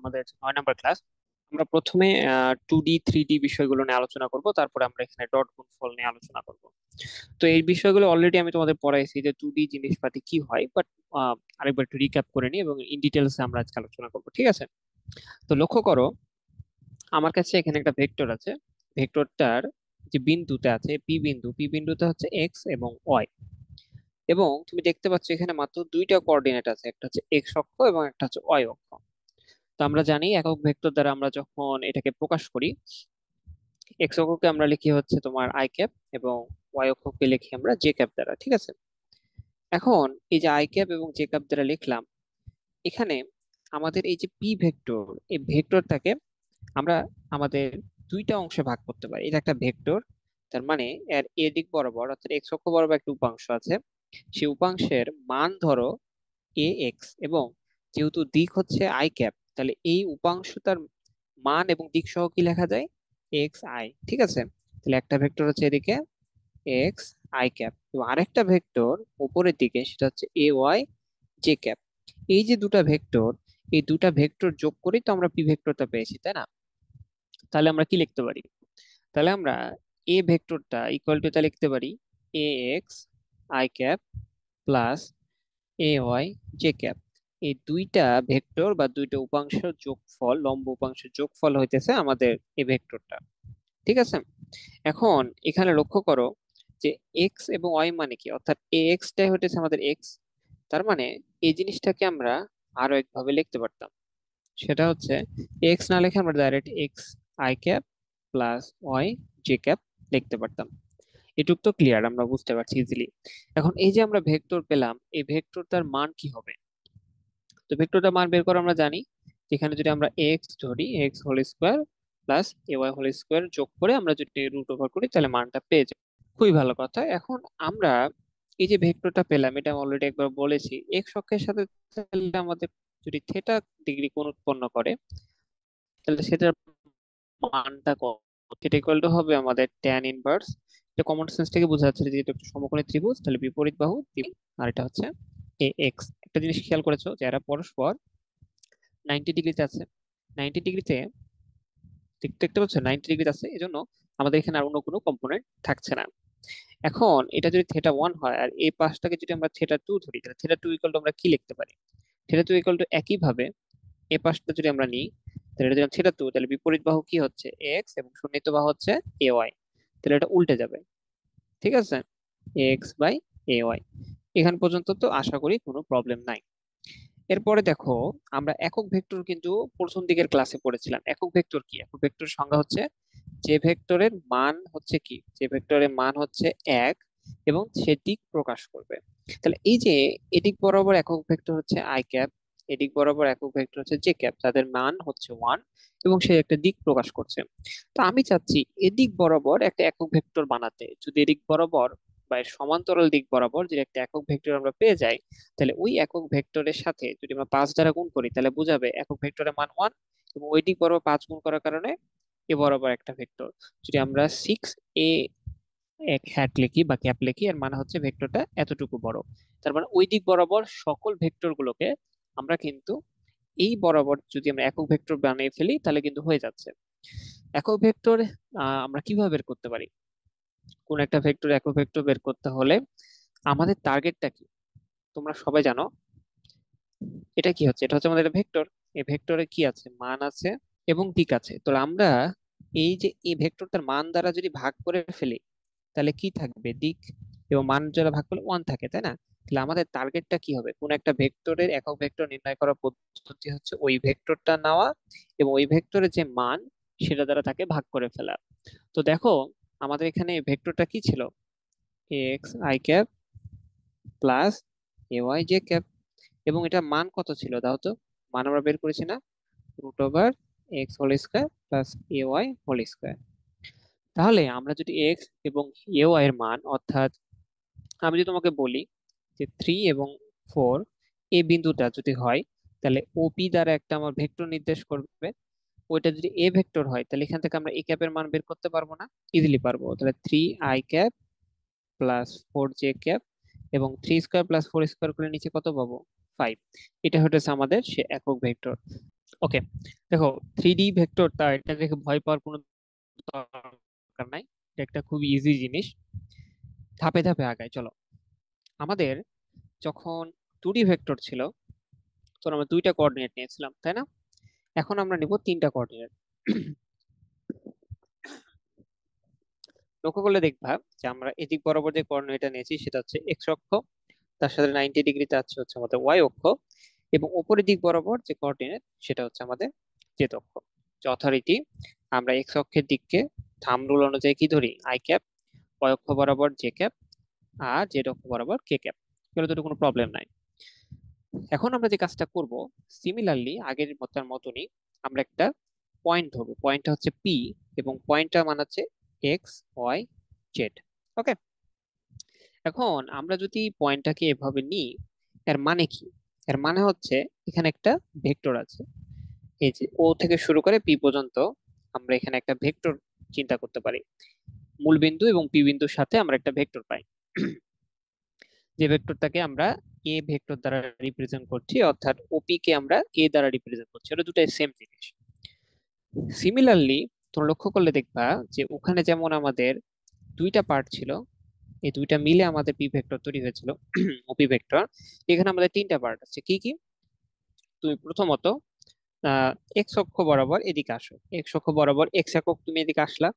আমাদের 9 নম্বর ক্লাস। আমরা প্রথমে 2D 3D বিষয়গুলো নিয়ে আলোচনা করব, তারপরে আমরা এখানে ডট গুণফল নিয়ে আলোচনা করব। তো এই বিষয়গুলো অলরেডি আমি তোমাদের পড়াইছি যে 2D জিনিসপাতি কি হয়, বাট আরেকবার একটু রিক্যাপ করে নিই এবং ইন ডিটেলস আমরা আজকে আলোচনা করব, ঠিক আছে? তো লক্ষ্য করো, আমার কাছে এখানে একটা ভেক্টর আছে। ভেক্টরটার যে বিন্দুতে আছে পি বিন্দুতে হচ্ছে এক্স এবং ওয়াই, এবং তুমি দেখতে পাচ্ছ এখানে মাত্র দুইটা কোঅর্ডিনেট আছে, একটা হচ্ছে এক্স অক্ষ এবং একটা হচ্ছে ওয়াই অক্ষ। তো আমরা জানি একক ভেক্টর দ্বারা আমরা যখন এটাকে প্রকাশ করি, এক্স অক্ষকে আমরা লিখি হচ্ছে তোমার আই ক্যাপ এবং ওয়াই অক্ষকে লিখি আমরা জে ক্যাপ দ্বারা, ঠিক আছে? এখন এই যে আই ক্যাপ এবং জে ক্যাপ দ্বারা লিখলাম, এখানে আমাদের এই যে পি ভেক্টর, এই ভেক্টরটাকে আমরা আমাদের দুইটা অংশে ভাগ করতে পারি। এটা একটা ভেক্টর, তার মানে এর এ দিক বরাবর অর্থাৎ এক্স অক্ষ বরাবর একটা উপাংশ আছে, সেই উপাংশের মান ধরো এ এক্স, এবং যেহেতু দিক হচ্ছে আই ক্যাপ, তাহলে এই উপাংশটার মান এবং দিক সহ কি লেখা যায়? এক্স আই, ঠিক আছে? তাহলে একটা ভেক্টর হচ্ছে এদিকে এক্স আই ক্যাপ, এবং আরেকটা ভেক্টর উপরের দিকে সেটা হচ্ছে এ ওয়াই জে ক্যাপ। এই যে দুটা ভেক্টর, এই দুটা ভেক্টর যোগ করেই তো আমরা পি ভেক্টরটা পেয়েছি, তাই না? তাহলে আমরা কি লিখতে পারি? তাহলে আমরা এ ভেক্টরটা ইকুয়াল টু এটা লিখতে পারি a x I cap plus A Y J cap. এই দুইটা ভেক্টর বা দুইটা উপাংশ যোগফল, লম্ব উপাংশের যোগফল হইতেছে আমাদের এই ভেক্টরটা, ঠিক আছে? এখন এখানে লক্ষ্য করো যে এক্স এবং ওয়াই মানে কি, অর্থাৎ এ এক্স টাই হইতেছে আমাদের এক্স। তার মানে এই জিনিসটাকে আমরা আরো একভাবে লিখতে পারতাম, সেটা হচ্ছে এক্স না লিখে আমরা direct X I cap plus Y J cap লিখতে পারতাম। এটুক তো ক্লিয়ার, আমরা বুঝতে পারছি ইজিলি। এখন এই যে আমরা ভেক্টর পেলাম, এই ভেক্টরটার মান কি হবে? তো ভেক্টরটার মান বের করা আমরা জানি, যেখানে যদি আমরা এক্স ধরি, x whole square plus A Y whole square যোগ করে আমরা যদি রুট ওভার করি তাহলে মানটা পেয়ে যাই। খুবই ভালো কথা। এখন আমরা এই যে ভেক্টরটা পেলাম, এটা আমি অলরেডি একবার বলেছি, এক্স অক্ষের সাথে তাহলে আমাদের যদি থেটা ডিগ্রি কোণ উৎপন্ন করে, তাহলে সেটার মানটা কত? এটা ইকুয়াল টু হবে আমাদের ট্যান ইনভার্স। এটা কমন সেন্স থেকে বোঝা যাচ্ছে যে যেহেতু একটা সমকোণী ত্রিভুজ, তাহলে বিপরীত বাহু আর এটা হচ্ছে এ এক্স। একটা জিনিস খেয়াল করেছো, যারা পরস্পর 90 ডিগ্রিতে আছে, 90 ডিগ্রিতে দেখতে পাচ্ছ 90 ডিগ্রিতে আছে, এজন্য আমাদের এখানে আর অন্য কোনো কম্পোনেন্ট থাকছে না। এখন এটা যদি থেটা ওয়ান হয় আর এই পাশটাকে যদি আমরা থেটা টু ধরি, তাহলে থেটা টু ইকুয়াল টু আমরা কি লিখতে পারি? থেটা টু ইকুয়াল টু একই ভাবে এই পাশটা যদি আমরা নিই, তাহলে এটা যদি থেটা টু, তাহলে বিপরীত বাহু কি হচ্ছে এক্স এবং সন্নিহিত বাহু হচ্ছে এ ওয়াই। তাহলে এটা উল্টে যাবে, ঠিক আছে? X by A Y. এখান পর্যন্ত তো আশা করি কোনো প্রবলেম নাই। এরপরে দেখো, আমরা একক ভেক্টর কিন্তু প্রথম দিকের ক্লাসে পড়েছিলাম। একক ভেক্টর কি? একক ভেক্টর সংজ্ঞা হচ্ছে যে ভেক্টরের মান হচ্ছে কি, যে ভেক্টরের মান হচ্ছে এক এবং সে দিক প্রকাশ করবে। তাহলে এই যে এদিক বরাবর একক ভেক্টর হচ্ছে আই ক্যাপ, এদিক বরাবর একক ভেক্টর হচ্ছে জে ক্যাপ, তাদের মান হচ্ছে ওয়ান এবং সে একটা দিক প্রকাশ করছে। তো আমি চাচ্ছি এদিক বরাবর একটা একক ভেক্টর বানাতে। যদি এদিক বরাবর বা এর সমান্তরাল দিক বরাবর যদি একটা একক ভেক্টর আমরা পেয়ে যাই, তাহলে ওই একক ভেক্টরের সাথে যদি আমরা 5 দ্বারা গুণ করি, তাহলে বোঝাবে একক ভেক্টরের মান ওয়ান, এবং ওই দিক বরাবর 5 গুণ করার কারণে এ বরাবর একটা ভেক্টর। যদি আমরা 6 এ এক হ্যাট লিখি বা ক্যাপ লিখি, এর মানে হচ্ছে ভেক্টরটা এতটুকু বড়। তার মানে ওই দিক বরাবর সকল ভেক্টর গুলোকে আমরা কিন্তু এই বরাবর যদি আমরা একক ভেক্টর বানিয়ে ফেলি তাহলে কিন্তু হয়ে যাচ্ছে। একক ভেক্টর আমরা কিভাবে বের করতে পারি? কোন একটা ভেক্টর একক ভেক্টর বের করতে হলে আমাদের টার্গেটটা কি তোমরা সবাই জানো। এটা কি হচ্ছে? এটা হচ্ছে আমাদের ভেক্টর। এই ভেক্টরে কি আছে? মান আছে এবং দিক আছে। তো আমরা এই যে এই ভেক্টরটার মান দ্বারা যদি ভাগ করে ফেলি, তাহলে কি থাকবে? দিক। এবং মান যারা ভাগ করলে ওয়ান থাকে, তাই না? তাহলে আমাদের টার্গেটটা কি হবে? কোন একটা ভেক্টরের একক ভেক্টর নির্ণয় করার পদ্ধতি হচ্ছে ওই ভেক্টরটা নেওয়া এবং ওই ভেক্টরের যে মান সেটা দ্বারা তাকে ভাগ করে ফেলা। তো দেখো, আমাদের এখানে ভেক্টরটা কি ছিল? X I cap plus A Y J cap, এবং এটা মান কত ছিল দাও তো? মান আমরা বের করেছি না, root over x whole square plus A Y whole square. তাহলে আমরা যদি এক্স এবং এ ওয়াই এর মান, অর্থাৎ আমি যদি তোমাকে বলি যে 3 এবং 4 এই বিন্দুটা যদি হয়, তাহলে ওপি দ্বারা একটা আমার ভেক্টর নির্দেশ করবে। ওইটা যদি এ ভেক্টর হয়, তাহলে এখান থেকে আমরা এ ক্যাপের মান বের করতে পারবো না? ইজিলি পারবো। তাহলে 3 I cap plus 4 J cap, এবং 3 স্কোয়ার প্লাস 4 স্কোয়ার করে নিচে কত পাবো? 5। এটা হচ্ছে আমাদের সে একক ভেক্টর। ওকে, দেখো, থ্রি ডি ভেক্টর তা এটা দেখে ভয় পাওয়ার কোনো দরকার নাই। এটা একটা খুব ইজি জিনিস। ধাপে ধাপে আগায় চলো। আমাদের যখন টু ডি ভেক্টর ছিল তখন আমরা দুইটা কোঅর্ডিনেট নিয়েছিলাম, তাই না? এখন আমরা নিব তিনটা কোঅর্ডিনেট। লক্ষ্য করলে দেখবা যে আমরা এদিক বরাবর যে কোঅর্ডিনেটটা নিয়েছি সেটা হচ্ছে এক্স অক্ষ, তার সাথে 90 ডিগ্রিতে আছে হচ্ছে আমাদের ওয়াই অক্ষ, এবং উপরের দিক বরাবর যে কোঅর্ডিনেট সেটা হচ্ছে আমাদের জেড অক্ষ। যথারীতি আমরা এক্স অক্ষের দিককে থাম্ব রুল অনুযায়ী কি ধরি, আই ক্যাপ, ওয়াই অক্ষ বরাবর জে ক্যাপ, আর জেড অক্ষ বরাবর কে ক্যাপ। এগুলো তো কোনো প্রবলেম নাই। এখন আমরা যে কাজটা করব, সিমিলারলি আগের মতার মতনই আমরা একটা পয়েন্ট ধরবো। পয়েন্টটা হচ্ছে পি, এবং পয়েন্টটা মানে হচ্ছে এক্স ওয়াই জেড। ওকে, এখন আমরা যদি পয়েন্টটাকে এভাবে নিই, এর মানে কি? এর মানে হচ্ছে এখানে একটা ভেক্টর আছে। এই যে ও থেকে শুরু করে পি পর্যন্ত আমরা এখানে একটা ভেক্টর চিন্তা করতে পারি। মূল বিন্দু এবং পি বিন্দুর সাথে আমরা একটা ভেক্টর পাই, যে ভেক্টরটাকে আমরা এ ভেক্টর দ্বারা রিপ্রেজেন্ট করছি, অর্থাৎ ওপি কে আমরা এ দ্বারা রিপ্রেজেন্ট করছি। ওটা দুটাই সেম জিনিস। সিমিলারলি তোমরা লক্ষ্য করলে দেখবা যে ওখানে যেমন আমাদের দুইটা পার্ট ছিল, এই দুইটা মিলে আমাদের পি ভেক্টর তৈরি হয়েছিল, ওপি ভেক্টর। এখানে আমাদের তিনটা পার্ট আছে। কি কি? তুমি প্রথমত এক্স অক্ষ বরাবর এদিকে আসো, এক্স অক্ষ বরাবর এক্স একক তুমি এদিকে আসলা।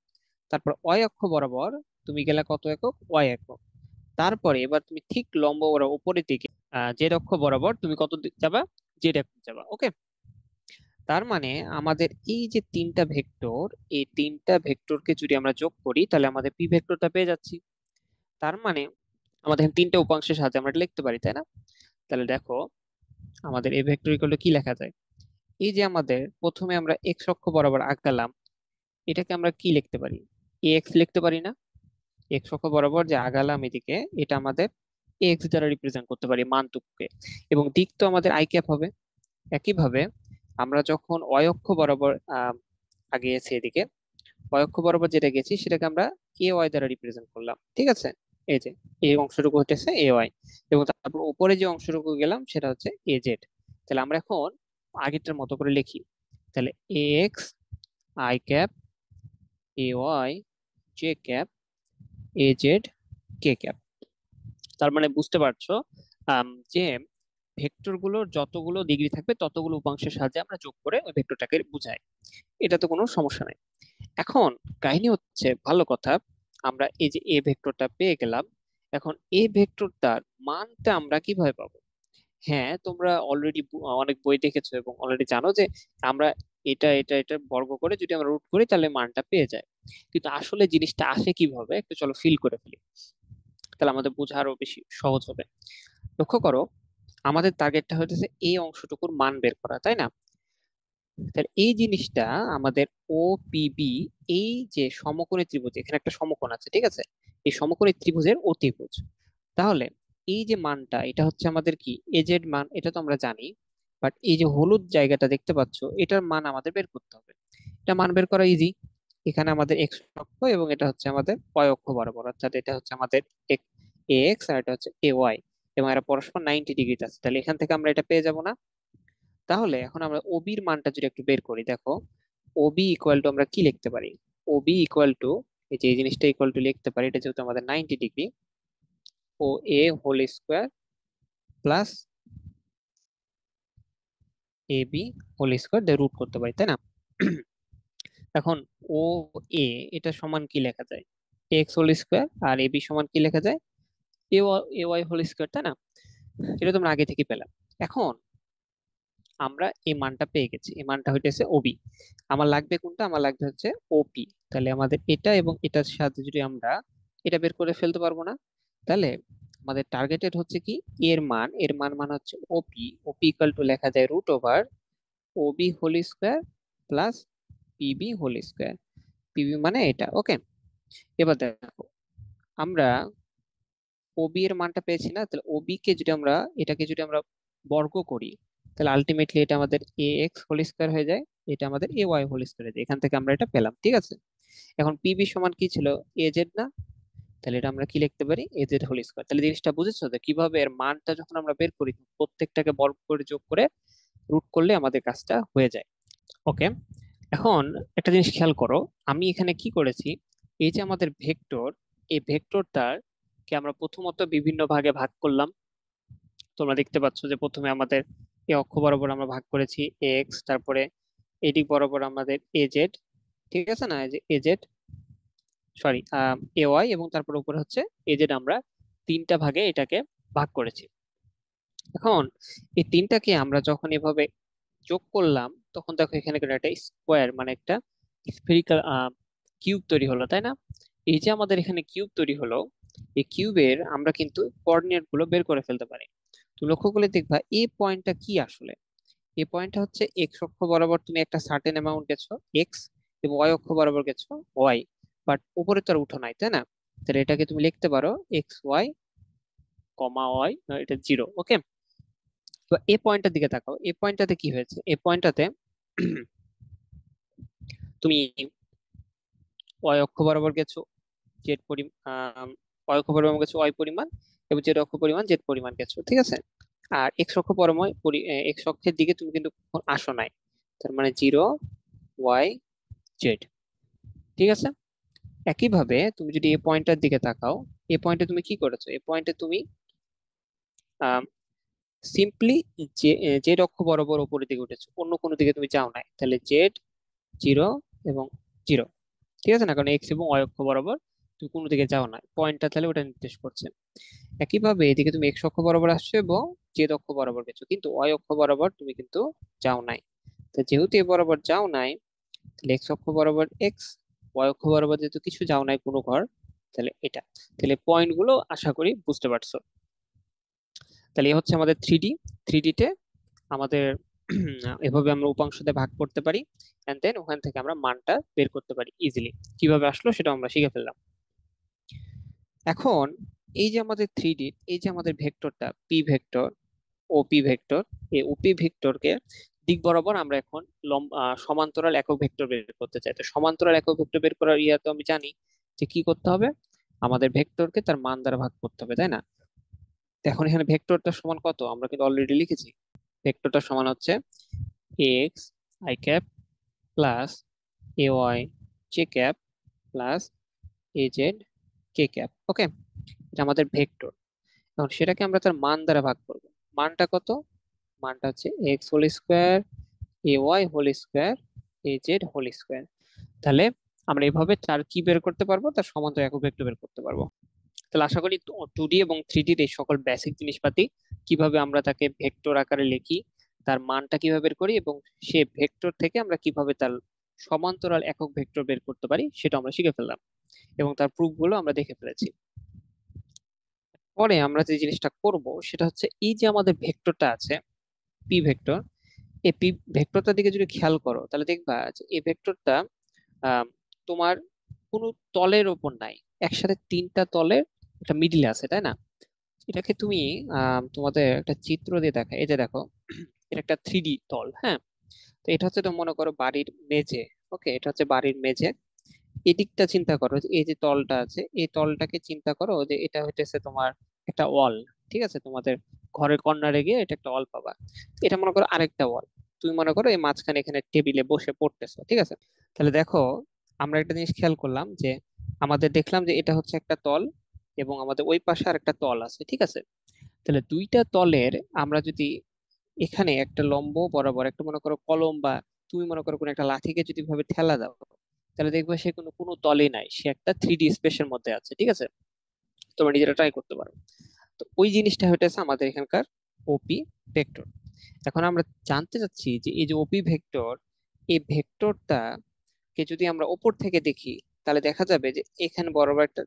তারপর ওয়াই অক্ষ বরাবর তুমি গেলা কত একক, ওয়াই একক। তারপরে এবার তুমি ঠিক লম্ব বরাবর উপরের দিকে জেড অক্ষ বরাবর তুমি কত যাবা, জেড একক যাবা। ওকে, তার মানে আমাদের এই যে তিনটা ভেক্টর, এই তিনটা ভেক্টরকে যদি আমরা যোগ করি তাহলে আমাদের পি ভেক্টরটা পেয়ে যাচ্ছি। তার মানে আমাদের এখানে তিনটা উপাংশের সাহায্যে আমরা এটা লিখতে পারি, তাই না? তাহলে দেখো, আমাদের এই ভেক্টর ইকুয়াল টু কি লেখা যায়? এই যে আমাদের প্রথমে আমরা এক্স অক্ষ বরাবর আগালাম, এটাকে আমরা কি লিখতে পারি, এ এক্স লিখতে পারি না? এক্স অক্ষ বরাবর যে আগালাম এদিকে, এটা আমাদের এক্স দ্বারা রিপ্রেজেন্ট করতে পারি মানটুকুকে, এবং দিক তো আমাদের আই ক্যাপ হবে। একইভাবে আমরা যখন ওয়াই অক্ষ বরাবর আগিয়েছি এদিকে, ওয়াই অক্ষ বরাবর যেটা গেছি সেটাকে আমরা এ ওয়াই দ্বারা রিপ্রেজেন্ট করলাম, ঠিক আছে? এই যে এই অংশটুকু হচ্ছে এ ওয়াই, এবং তারপর উপরে যে অংশটুকু গেলাম সেটা হচ্ছে এ জেড। তাহলে আমরা এখন আগেরটার মতো করে লিখি। তাহলে a x I cap, a Y J cap, A Z K cap. তার মানে বুঝতে পারছো যে ভেক্টর গুলোর যতগুলো ডিগ্রি থাকবে ততগুলো উপাংশের সাহায্যে আমরা যোগ করে ওই ভেক্টরটাকে বুঝাই। এটা তো কোনো সমস্যা নাই। এখন কাহিনী হচ্ছে, ভালো কথা, আমরা এই যে এ ভেক্টরটা পেয়ে গেলাম। এখন এ ভেক্টরটার মানটা আমরা কিভাবে পাবো? হ্যাঁ, তোমরা অলরেডি অনেক বই দেখেছো এবং অলরেডি জানো যে আমরা এটা এটা এটা বর্গ করে যদি আমরা রুট করি তাহলে মানটা পেয়ে যায়। কিন্তু আসলে জিনিসটা আসে কিভাবে একটু চলো ফিল করে ফেলি, তাহলে আমাদের বোঝা আরো বেশি সহজ হবে। লক্ষ্য করো, আমাদের টার্গেটটা হচ্ছে এই অংশটুকুর মান বের করা, তাই না? তাহলে এই জিনিসটা আমাদের ও পিবি, এই যে সমকোণী ত্রিভুজ, এখানে একটা সমকোণ আছে, ঠিক আছে? এই সমকোণী ত্রিভুজের অতিভুজ। তাহলে এই যে মানটা, এটা হচ্ছে আমাদের কি এজেড মান, এটা তো আমরা জানি। বাট এই যে হলুদ জায়গাটা দেখতে পাচ্ছ, এটার মান আমাদের বের করতে হবে। এটা মান বের করা ইজি। এখানে আমাদের এক্স অক্ষ এবং এটা হচ্ছে আমাদের ওয়াই অক্ষ বরাবর, অর্থাৎ এটা হচ্ছে আমাদের এ এক্স আর এটা হচ্ছে এ ওয়াই, এবং এরা পরস্পর 90 ডিগ্রিতে আছে। তাহলে এখান থেকে আমরা এটা পেয়ে যাব না? তাহলে এখন আমরা ওবির মানটা যদি একটু বের করি, দেখো ওবি ইকুয়াল টু আমরা কি লিখতে পারি? ওবি ইকুয়াল টু, এই যে এই জিনিসটা ইকুয়াল টু লিখতে পারি, এটা যেহেতু আমাদের 90 degree, O A whole square plus A B whole square দিয়ে রুট করতে পারি, তাই না? এখন ও এ এটা সমান কি লেখা যায়, এক্স হোল স্কোয়ার, আর এ বি সমান কি লেখা যায়, এ এ ওয়াই হোল স্কোয়ার, তাই না? এটা তোমরা আগে থেকে পেলাম। এখন আমরা এই মানটা পেয়ে গেছি, এই মানটা হইতেছে ওবি। আমার লাগবে কোনটা? আমার লাগবে হচ্ছে ওপি। তাহলে আমাদের এটা এবং এটার সাথে যদি আমরা এটা বের করে ফেলতে পারবো না? তাহলে আমাদের টার্গেটেড হচ্ছে কি, এর মান মানে হচ্ছে ওপি। ওপি ইকুয়াল টু লেখা যায় root over OB whole square plus PB whole square. PB মানে এটা। ওকে, এবার দেখো, আমরা ওবি এর মানটা পেয়েছি না? তাহলে ওবি কে যদি আমরা, এটাকে যদি আমরা বর্গ করি, তাহলে আলটিমেটলি এটা আমাদের এ এক্স হোল স্কোয়ার হয়ে যায়, এটা আমাদের এ ওয়াই হোল স্কোয়ার হয়ে যায়। এখান থেকে আমরা এটা পেলাম, ঠিক আছে? এখন পিবি সমান কি ছিল, এ জেড না? তাহলে এটা আমরা কি লিখতে পারি, এ জেড হোল স্কোয়ার। তাহলে জিনিসটা বুঝেছো যে কিভাবে এর মানটা যখন আমরা বের করি প্রত্যেকটাকে বর্গ করে যোগ করে রুট করলে আমাদের কাজটা হয়ে যায়। ওকে, এখন একটা জিনিস খেয়াল করো, আমি এখানে কি করেছি, এই যে আমাদের ভেক্টর, এই ভেক্টরটার কে আমরা প্রথমত বিভিন্ন ভাগে ভাগ করলাম। তোমরা দেখতে পাচ্ছ যে প্রথমে আমাদের এই অক্ষ বরাবর আমরা ভাগ করেছি এক্স, তারপরে এদিক বরাবর আমাদের এ জেড, ঠিক আছে না, এই যে A Z, sorry, A Y, এবং তারপর উপরে হচ্ছে এ জেড, আমরা তিনটা ভাগে এটাকে ভাগ করেছি। এখন এই তিনটাকে আমরা যখন এভাবে যোগ করলাম, তখন দেখো এখানে কিন্তু একটা স্কোয়ার, মানে একটা স্ফেরিক্যাল কিউব তৈরি হলো, তাই না? এই যে আমাদের এখানে কিউব তৈরি হলো, এই কিউবের আমরা কিন্তু কোঅর্ডিনেট গুলো বের করে ফেলতে পারি। তো লক্ষ্য করলে দেখবা এই পয়েন্টটা কি আসলে, এই পয়েন্টটা হচ্ছে এক্স অক্ষ বরাবর তুমি একটা সার্টেন অ্যামাউন্ট গেছো এক্স, এবং ওয়াই অক্ষ বরাবর গেছো ওয়াই, বাট উপরে তো আর উঠো নাই, তাই না? তাহলে এটাকে তুমি লিখতে পারো এক্স ওয়াই কমা ওয়াই, এটা জিরো। ওকে, তো এই পয়েন্টটার দিকে তাকাও, এই পয়েন্টটাতে কি হয়েছে, এই পয়েন্টটাতে তুমি ওয়াই অক্ষ বরাবর গেছো জেড পরিমাণ, ওয়াই অক্ষ বরাবর গেছো ওয়াই পরিমাণ, এবং জেড অক্ষ পরিমাণ জেড পরিমাণ গেছো, ঠিক আছে? আর এক্স অক্ষ পরিমাণ, এক্স অক্ষের দিকে তুমি কিন্তু কখনো আসো নাই, তার মানে জিরো ওয়াই জেড, ঠিক আছে? একইভাবে তুমি যদি এই পয়েন্টটার দিকে তাকাও, এই পয়েন্টে তুমি কি করেছো, এই পয়েন্টে তুমি সিম্পলি জেড অক্ষ বরাবর উপরের দিকে উঠেছো, অন্য কোনো দিকে তুমি যাও নাই, তাহলে জেড জিরো এবং জিরো, ঠিক আছে না, কারণ এক্স এবং ওয়াই অক্ষ বরাবর তুমি কোনো দিকে যাও না, পয়েন্টটা তাহলে ওটা নির্দেশ করছে। একইভাবে এদিকে তুমি এক্স অক্ষ বরাবর আসছো এবং জেড অক্ষ বরাবর গেছো, কিন্তু ওয়াই অক্ষ বরাবর তুমি কিন্তু যাও নাই। তো যেহেতু এ বরাবর যাও নাই, তাহলে এক্স অক্ষ বরাবর এক্স, ওয়াই অক্ষ বরাবর যেহেতু কিছু যাও নাই কোনো ঘর, তাহলে এটা, তাহলে পয়েন্ট গুলো আশা করি বুঝতে পারছো। তাহলে এ হচ্ছে আমাদের থ্রি ডি, থ্রি তে আমাদের এভাবে আমরা উপাংশতে ভাগ করতে পারি, এন্ড দেন ওখান থেকে আমরা মানটা বের করতে পারি ইজিলি। কিভাবে আসলো সেটা আমরা শিখে ফেললাম। এখন এই যে আমাদের থ্রি ডি, এই যে আমাদের ভেক্টরটা পি ভেক্টর, ওপি ভেক্টর, এই ওপি ভেক্টরকে দিক বরাবর আমরা এখন সমান্তরাল একক ভেক্টর বের করতে চাই। তো সমান্তরাল একক ভেক্টর বের করার ইয়া তো আমি জানি যে কি করতে হবে, আমাদের ভেক্টরকে তার মান দ্বারা ভাগ করতে হবে, তাই না? তো এখন এখানে ভেক্টরটা সমান কত আমরা কিন্তু অলরেডি লিখেছি, ভেক্টরটা সমান হচ্ছে x I cap plus A Y J cap plus a Z K cap. Okay, এটা আমাদের ভেক্টর। এখন সেটাকে আমরা তার মান দ্বারা ভাগ করব। মানটা কত? মানটা হচ্ছে X whole square A Y whole square A Z whole square. তাহলে আমরা এভাবে তার কি বের করতে পারবো, তার সমান্তরাল একক ভেক্টর বের করতে পারবো। তাহলে আশা করি টু ডি এবং থ্রি ডির এই সকল বেসিক জিনিসপাতি, কিভাবে আমরা তাকে ভেক্টর আকারে লিখি, তার মানটা কিভাবে বের করি, এবং সে ভেক্টর থেকে আমরা কিভাবে তার সমান্তরাল একক ভেক্টর বের করতে পারি, সেটা আমরা শিখে ফেললাম, এবং তার প্রুফ গুলো আমরা দেখে ফেলেছি। পরে আমরা যে জিনিসটা করব সেটা হচ্ছে, এই যে আমাদের ভেক্টরটা আছে পি ভেক্টর, এই পি ভেক্টরটার দিকে যদি খেয়াল করো, তাহলে দেখবা যে এই ভেক্টরটা তোমার কোনো তলের ওপর নাই, একসাথে তিনটা তলের একটা মিডিলে আছে, তাই না? এটাকে তুমি তোমাদের একটা চিত্র দিয়ে দেখা, এই যে দেখো, এটা একটা থ্রি ডি তল, হ্যাঁ? তো এটা হচ্ছে, তো মনে করো বাড়ির মেঝে। ওকে, এটা হচ্ছে বাড়ির মেঝে। এদিকটা চিন্তা করো, যে এই যে তলটা আছে, এই তলটাকে চিন্তা করো যে এটা হইতেছে তোমার একটা ওয়াল, ঠিক আছে? তোমাদের ঘরের কর্নারে গিয়ে এটা একটা ওয়াল পাবা। এটা মনে করো আরেকটা ওয়াল, তুমি মনে করো এই মাঝখানে এখানে টেবিলে বসে পড়তেছো, ঠিক আছে? তাহলে দেখো, আমরা একটা জিনিস খেয়াল করলাম যে আমাদের দেখলাম যে এটা হচ্ছে একটা তল, এবং আমাদের ওই পাশে আর একটা তল আছে, ঠিক আছে? তাহলে দুইটা তলের আমরা যদি এখানে একটা লম্ব বরাবর একটা মনে করো কলম, বা তুমি মনে করো কোনো একটা লাঠিকে যদি ভাবে ঠেলা দাও, তাহলে দেখবে সে কোনো কোনো তলে নাই, সে একটা থ্রি ডি স্পেসের মধ্যে আছে, ঠিক আছে? তোমরা নিজেরা ট্রাই করতে পারো। তো ওই জিনিসটা হইতেছে আমাদের এখানকার ওপি ভেক্টর। এখন আমরা জানতে চাচ্ছি যে এই যে ওপি ভেক্টর, এই ভেক্টরটা কে যদি আমরা ওপর থেকে দেখি, তাহলে দেখা যাবে যে এখানে বরাবর একটা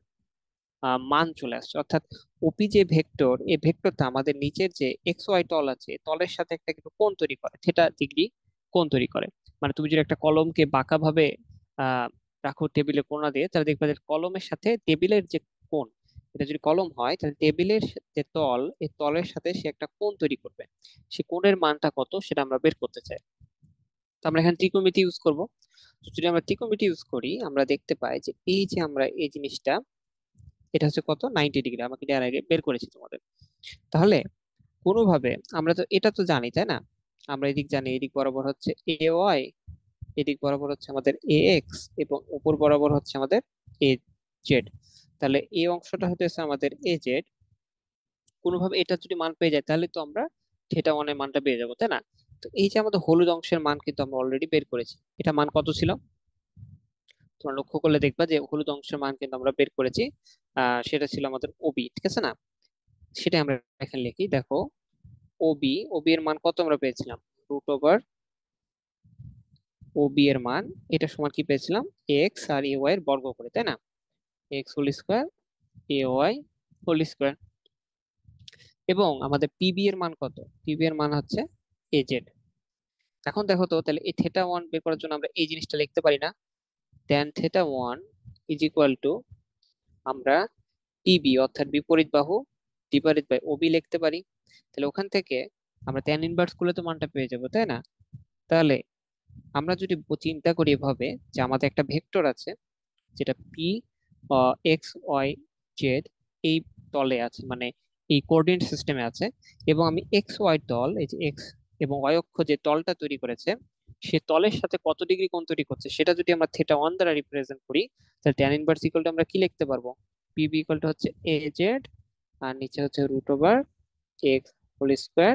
মান চলে আসছে, অর্থাৎ ওপি যে ভেক্টর, এই ভেক্টরটা আমাদের নিচের যে এক্স ওয়াই তল আছে, তলের সাথে একটা কিন্তু কোণ তৈরি করে, থিটা ডিগ্রি কোণ তৈরি করে। মানে তুমি যদি একটা কলমকে বাঁকা ভাবে আহ রাখো টেবিলে কোণা দিয়ে, তাহলে দেখবে যে কলমের সাথে টেবিলের যে কোণ, এটা যদি কলম হয়, তাহলে টেবিলের যে তল, এই তলের সাথে সে একটা কোণ তৈরি করবে। সে কোণের মানটা কত সেটা আমরা বের করতে চাই। তো আমরা এখানে ত্রিকোণমিতি ইউজ করব। তো যদি আমরা ত্রিকোণমিতি ইউজ করি, আমরা দেখতে পাই যে এই যে আমরা এই জিনিসটা, এটা হচ্ছে কত, 90 ডিগ্রি, আমাকে এর আগে বের করেছি তোমাদের। তাহলে কোনোভাবে আমরা তো এটা তো জানি, তাই না? আমরা এদিক জানি, এদিক বরাবর হচ্ছে এ ওয়াই, এদিক বরাবর হচ্ছে আমাদের এ এক্স, এবং উপর বরাবর হচ্ছে আমাদের এ জেড। তাহলে এই অংশটা হতেছে আমাদের এ জেড। কোনোভাবে এটা যদি মান পেয়ে যায় তাহলে তো আমরা থিটা ওয়ানের মানটা পেয়ে যাবো, তাই না? তো এই যে আমাদের হলুদ অংশের মান কিন্তু আমরা অলরেডি বের করেছি। এটা মান কত ছিল? তোমরা লক্ষ্য করলে দেখবা যে হলুদ অংশের মান কিন্তু আমরা বের করেছি। সেটা ছিল আমাদের ওবি, ঠিক আছে না? সেটা আমরা এখানে লিখি, দেখো ওবি, ওবি এর মান কত আমরা পেয়েছিলাম? রুট ওভার ওবি এর মান, এটা সমান কি পেয়েছিলাম? এক্স আর এ ওয়াই এর বর্গ করে, তাই না? X whole square, A Y whole square. এবং আমাদের পিবি এর মান কত? পিবি এর মান হচ্ছে এ জেড। এখন দেখো তো, তাহলে এই থেটা ওয়ান বের করার জন্য আমরা এই জিনিসটা লিখতে পারি না? Tan theta one is equal to, আমরা পিবি অর্থাৎ বিপরীত বাহু ডিভাইডেড বাই ওবি লিখতে পারি। তাহলে ওখান থেকে আমরা ট্যান ইনভার্স করলে তো মানটা পেয়ে যাবো, তাই না? তাহলে আমরা যদি চিন্তা করি এভাবে, যে আমাদের একটা ভেক্টর আছে যেটা পি এক্স ওয়াই জেড এই তলে আছে, মানে এই কোঅর্ডিনেট সিস্টেমে আছে, এবং আমি এক্স ওয়াই তল, এই যে এক্স এবং ওয়াই অক্ষ যে তলটা তৈরি করেছে, সে তলের সাথে কত ডিগ্রি কোণ তৈরি করছে সেটা যদি আমরা থেটা ওয়ান দ্বারা রিপ্রেজেন্ট করি, তাহলে ট্যান ইনভার্স ইকুয়াল টু আমরা কি লিখতে পারবো? পিবি ইকুয়াল টু হচ্ছে এ জেড, আর নিচে হচ্ছে root over x whole square